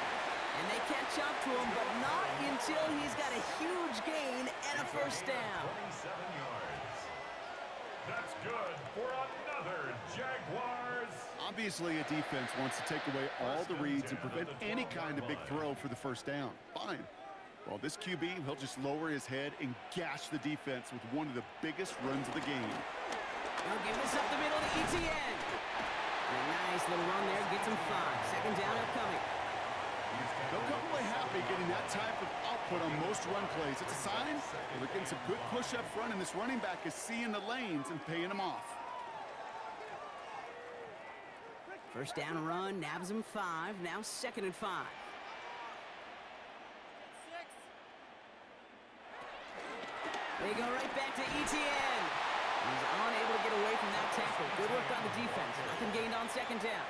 And they catch up to him, but not until he's got a huge gain and a first down. 27 yards. That's good for another Jaguars. Obviously, a defense wants to take away all the reads and prevent any kind of big throw for the first down. Fine. Well, this QB, he'll just lower his head and gash the defense with one of the biggest runs of the game. They'll give this up the middle to ETN. And a nice little run there, gets him 5. Second down upcoming. They'll come away happy getting that type of output on most run plays. It's a sign they're getting some good push up front, and this running back is seeing the lanes and paying them off. First down run, nabs him 5. Now second and 5. They go right back to ETN. He's unable to get away from that tackle. Good work on the defense. Nothing gained on second down.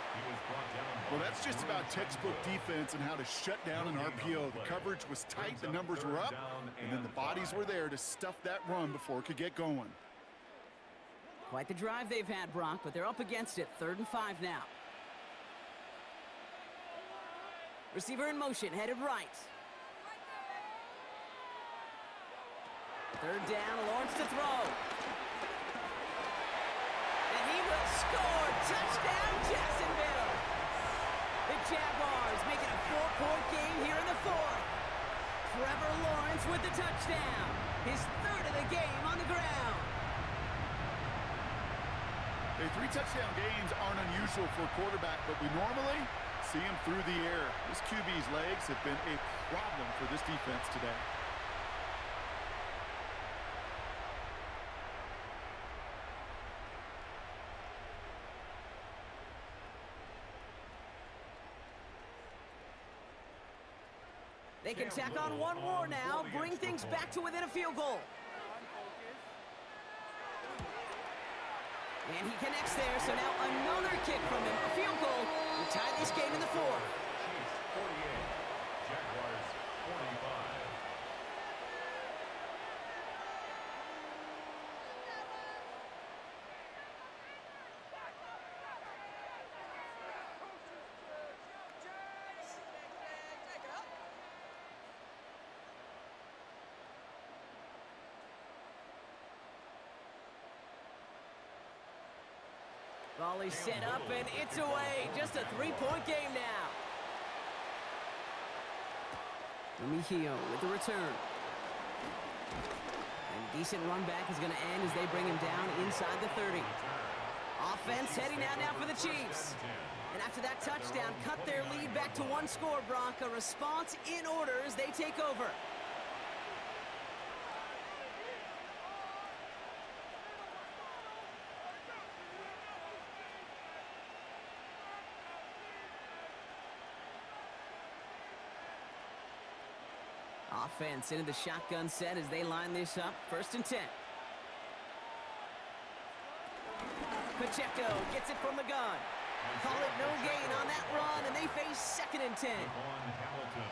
Well, that's just about textbook defense and how to shut down an RPO. The coverage was tight, the numbers were up, and then the bodies were there to stuff that run before it could get going. Quite the drive they've had, Brock, but they're up against it. 3rd and 5 now. Receiver in motion, headed right. 3rd down, Lawrence to throw. And he will score. Touchdown, Jacksonville. The Jaguars making a 4-point game here in the 4th. Trevor Lawrence with the touchdown. His 3rd of the game on the ground. Hey, 3 touchdown games aren't unusual for a quarterback, but we normally see him through the air. This QB's legs have been a problem for this defense today. They can tack on one more now, bring things back to within a field goal. And he connects there, so now another kick from him. A field goal to tie this game in the 4th. Chiefs 48, Jaguars 45. Volley set up, and it's away. Just a 3-point game now. Remigio with the return. And decent run back is going to end as they bring him down inside the 30. Offense heading out now for the Chiefs. And after that touchdown, cut their lead back to 1 score, Brock. A response in order as they take over. Offense into the shotgun set as they line this up. 1st and 10. Pacheco gets it from the gun. Call it no gain on that run, and they face 2nd and 10.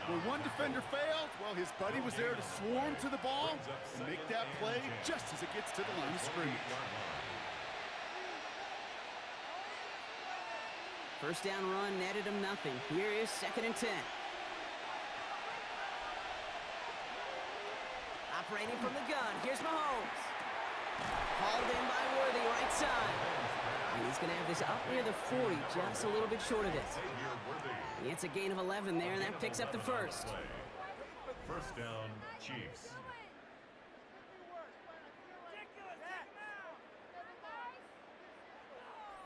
When one defender failed, well, his buddy was there to swarm to the ball and make that play just as it gets to the line of scrimmage. First down run netted him nothing. Here is 2nd and 10. Operating from the gun, here's Mahomes. Hauled in by Worthy, right side. And he's going to have this up near the 40, just a little bit short of it. It's a gain of 11 there, and that picks up the first. First down, Chiefs.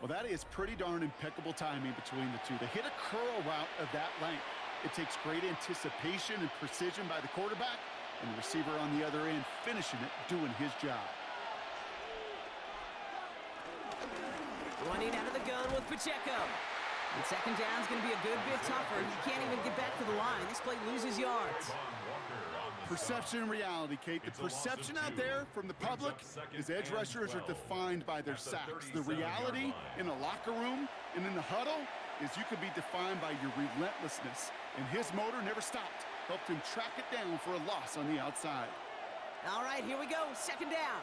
Well, that is pretty darn impeccable timing between the two. They hit a curl route of that length. It takes great anticipation and precision by the quarterback, and the receiver on the other end finishing it, doing his job. Running out of the gun with Pacheco. And 2nd down's going to be a good bit tougher. He can't even get back to the line. This play loses yards. Perception and reality, Kate. The perception out there from the public is edge rushers are defined by their sacks. The reality in a locker room and in the huddle is you could be defined by your relentlessness. And his motor never stopped. Helped him track it down for a loss on the outside. All right, here we go. 2nd down.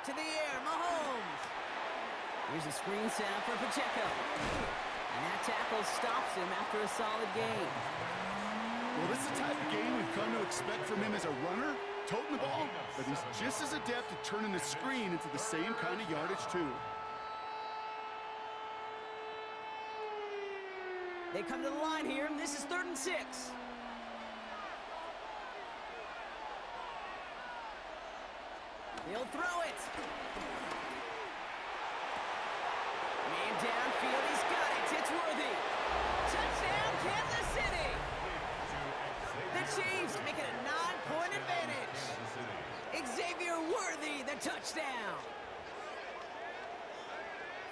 To the air, Mahomes. Here's a screen set up for Pacheco. And that tackle stops him after a solid gain. Well, this is the type of game we've come to expect from him as a runner, toting the ball, but he's just as adept at turning the screen into the same kind of yardage, too. They come to the line here, and this is 3rd and 6. He'll throw it. Man downfield, he's got it. It's Worthy. Touchdown, Kansas City. The Chiefs make it a 9-point advantage. Xavier Worthy, the touchdown.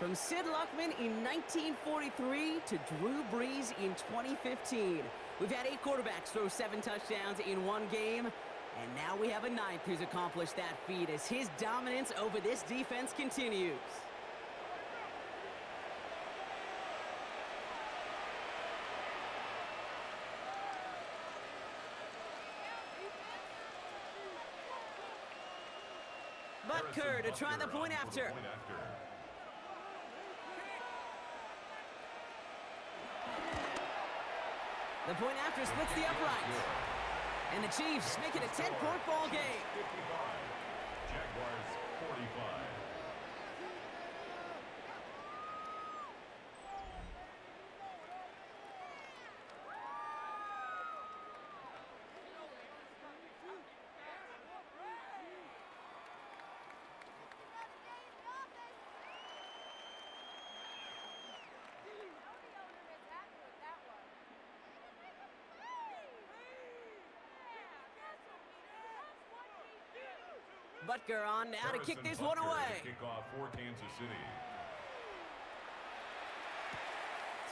From Sid Luckman in 1943 to Drew Brees in 2015. We've had 8 quarterbacks throw 7 touchdowns in one game. And now we have a 9th who's accomplished that feat as his dominance over this defense continues. Butker to try the point after. The point after splits the uprights. And the Chiefs make it a 10-point ball game. 55. Jaguars 45. Butker on now to kick this one away. Kickoff for Kansas City.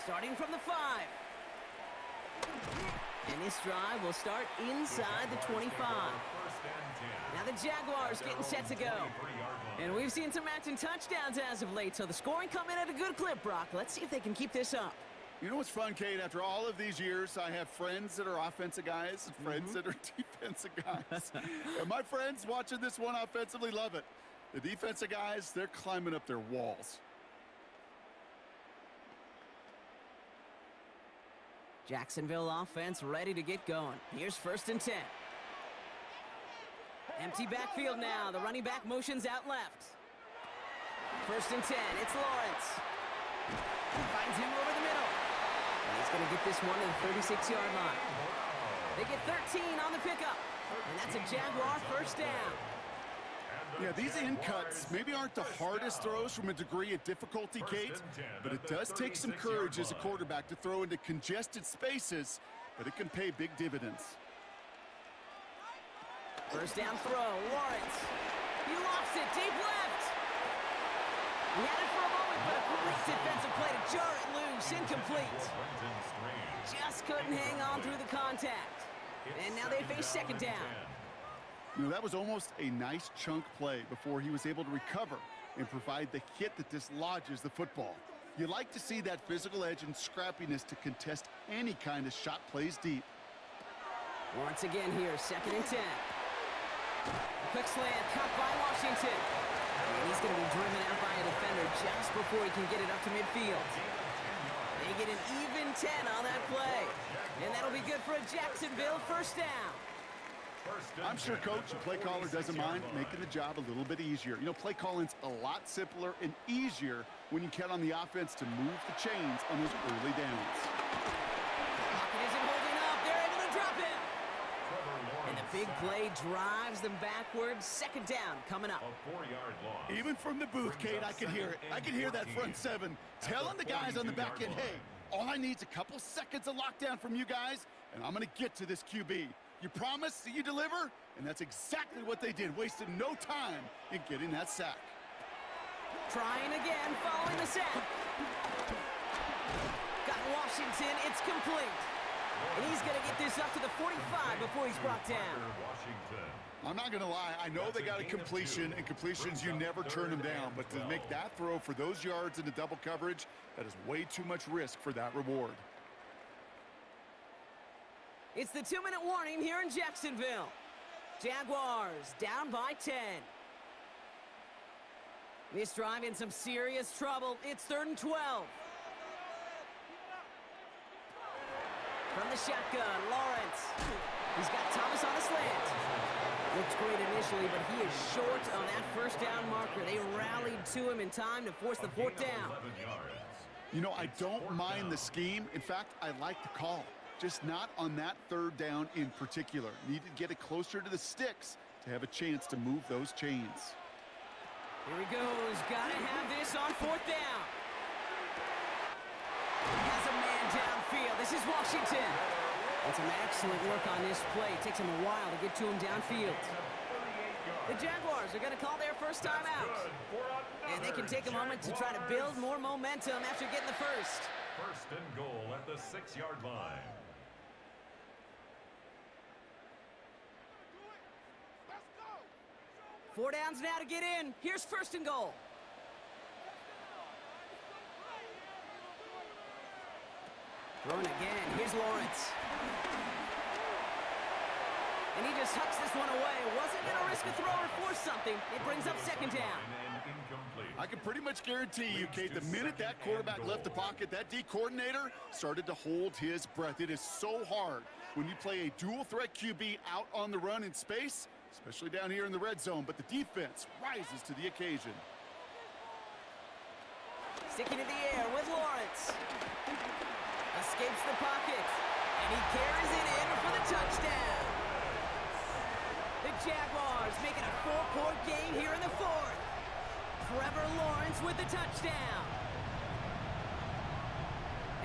Starting from the 5. And this drive will start inside the 25. Now the Jaguars getting set to go. And we've seen some matching touchdowns as of late, so the scoring coming at a good clip, Brock. Let's see if they can keep this up. You know what's fun, Kate? After all of these years, I have friends that are offensive guys and friends that are defensive guys. And my friends watching this one offensively love it. The defensive guys, they're climbing up their walls. Jacksonville offense ready to get going. Here's 1st and 10. Empty backfield now. The running back motions out left. 1st and 10. It's Lawrence. Finds him over the middle. And he's going to get this one to the 36-yard line. They get 13 on the pickup. And that's a Jaguar 1st down. Yeah, these in cuts maybe aren't the hardest throws from a degree of difficulty, Kate, but it does take some courage as a quarterback to throw into congested spaces, but it can pay big dividends. 1st down throw, Lawrence. He lofts it deep left. He had it for a moment, but a great defensive play to jar it loose, incomplete. Just couldn't hang on through the contact. And now they face 2nd down. You know, that was almost a nice chunk play before he was able to recover and provide the hit that dislodges the football. You like to see that physical edge and scrappiness to contest any kind of shot plays deep. Once again here, 2nd and 10. A quick slant, caught by Washington. And he's going to be driven out by a defender just before he can get it up to midfield. They get an even 10 on that play. And that'll be good for a Jacksonville first down. I'm sure Coach, the play caller, doesn't mind making the job a little bit easier. You know, play calling's a lot simpler and easier when you count on the offense to move the chains on those early downs. Pocket isn't holding up. They're able to drop it. And the big play drives them backwards. 2nd down coming up. A 4-yard loss. Even from the booth, Kate, I can hear it. I can hear that front 7 telling the guys on the back end, hey, all I need is a couple seconds of lockdown from you guys, and I'm going to get to this QB. You promise that you deliver? And that's exactly what they did, wasting no time in getting that sack. Trying again, following the sack. Got Washington, it's complete. And he's going to get this up to the 45 before he's brought down. I'm not going to lie, I know they got a completion, and completions, you never turn them down. But to make that throw for those yards into double coverage, that is way too much risk for that reward. It's the 2-minute warning here in Jacksonville. Jaguars down by 10. This drive in some serious trouble. It's 3rd and 12. From the shotgun, Lawrence. He's got Thomas on a slant. Looked great initially, but he is short on that first down marker. They rallied to him in time to force the 4th down. You know, I don't mind the scheme. In fact, I like the call. Just not on that 3rd down in particular. Need to get it closer to the sticks to have a chance to move those chains. Here he goes. Gotta have this on 4th down. Has a man downfield. This is Washington. And some excellent work on this play. It takes him a while to get to him downfield. The Jaguars are going to call their first time out. And they can take a moment to try to build more momentum after getting the first. 1st and goal at the 6-yard line. 4 downs now to get in. Here's 1st and goal. Throwing again. Here's Lawrence. And he just hucks this one away. Wasn't going to risk a throw or force something. It brings up 2nd down. I can pretty much guarantee you, Kate, the minute that quarterback left the pocket, that D coordinator started to hold his breath. It is so hard when you play a dual-threat QB out on the run in space, especially down here in the red zone, but the defense rises to the occasion. Sticking in the air with Lawrence. Escapes the pocket, and he carries it in for the touchdown. The Jaguars making a 4-point game here in the 4th. Trevor Lawrence with the touchdown.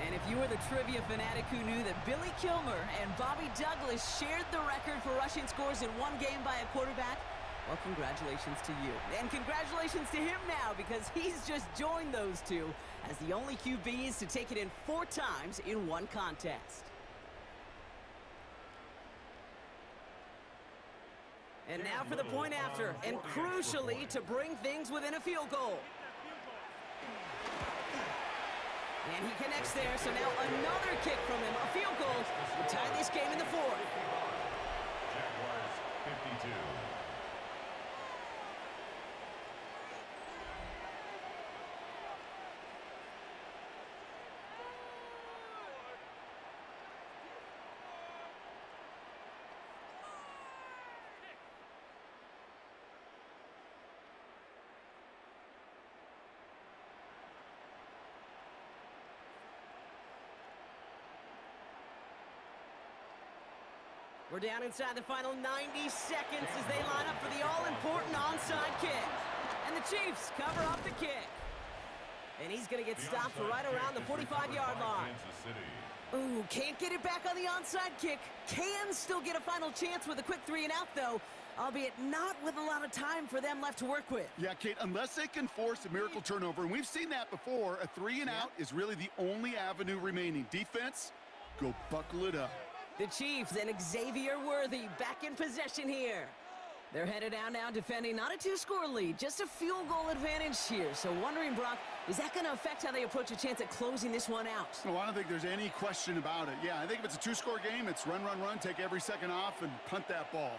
And if you were the trivia fanatic who knew that Billy Kilmer and Bobby Douglas shared the record for rushing scores in one game by a quarterback, well, congratulations to you. And congratulations to him now, because he's just joined those two as the only QBs to take it in 4 times in one contest. And now for the point after, and crucially to bring things within a field goal. And he connects there, so now another kick from him, a field goal, to tie this game in the 4th. Jaguars 52. We're down inside the final 90 seconds as they line up for the all-important onside kick. And the Chiefs cover up the kick. And he's going to get stopped right around the 45-yard line. Ooh, can't get it back on the onside kick. Can still get a final chance with a quick 3-and-out, though, albeit not with a lot of time for them left to work with. Yeah, Kate, unless they can force a miracle turnover, and we've seen that before, a 3-and-out is really the only avenue remaining. Defense, go buckle it up. The Chiefs and Xavier Worthy back in possession here. They're headed out now defending not a two-score lead, just a field goal advantage here. So wondering, Brock, is that going to affect how they approach a chance at closing this one out? Well, I don't think there's any question about it. Yeah, I think if it's a two-score game, it's run, run, run, take every second off and punt that ball.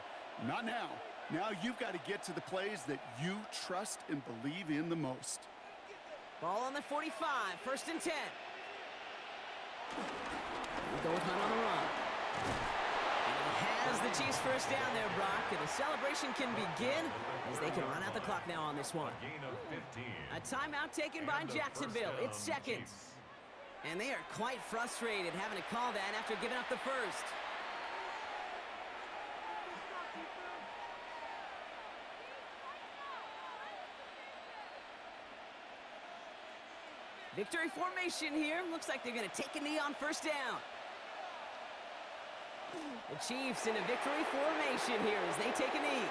Not now. Now you've got to get to the plays that you trust and believe in the most. Ball on the 45, 1st and 10. We'll go with Hunt on the run. Has the Chiefs first down there, Brock, and the celebration can begin as they can run out the clock now on this one. A timeout taken by Jacksonville. It's seconds. And they are quite frustrated having to call that after giving up the first. Victory formation here. Looks like they're going to take a knee on 1st down. The Chiefs in a victory formation here as they take a knee.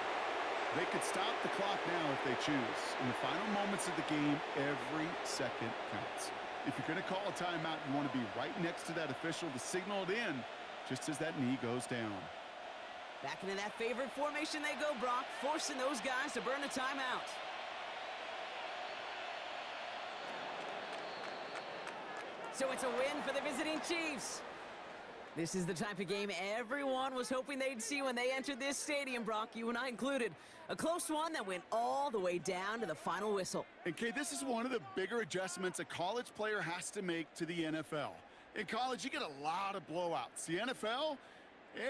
They could stop the clock now if they choose. In the final moments of the game, every second counts. If you're going to call a timeout, you want to be right next to that official to signal it in just as that knee goes down. Back into that favorite formation they go, Brock, forcing those guys to burn the timeout. So it's a win for the visiting Chiefs. This is the type of game everyone was hoping they'd see when they entered this stadium, Brock, you and I included. A close one that went all the way down to the final whistle. And, Kay, this is one of the bigger adjustments a college player has to make to the NFL. In college, you get a lot of blowouts. The NFL,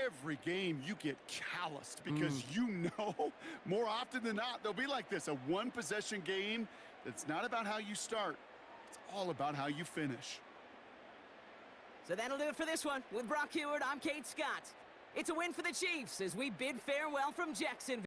every game you get calloused because you know more often than not they'll be like this, a one-possession game that's not about how you start. It's all about how you finish. So that'll do it for this one. With Brock Heward, I'm Kate Scott. It's a win for the Chiefs as we bid farewell from Jacksonville.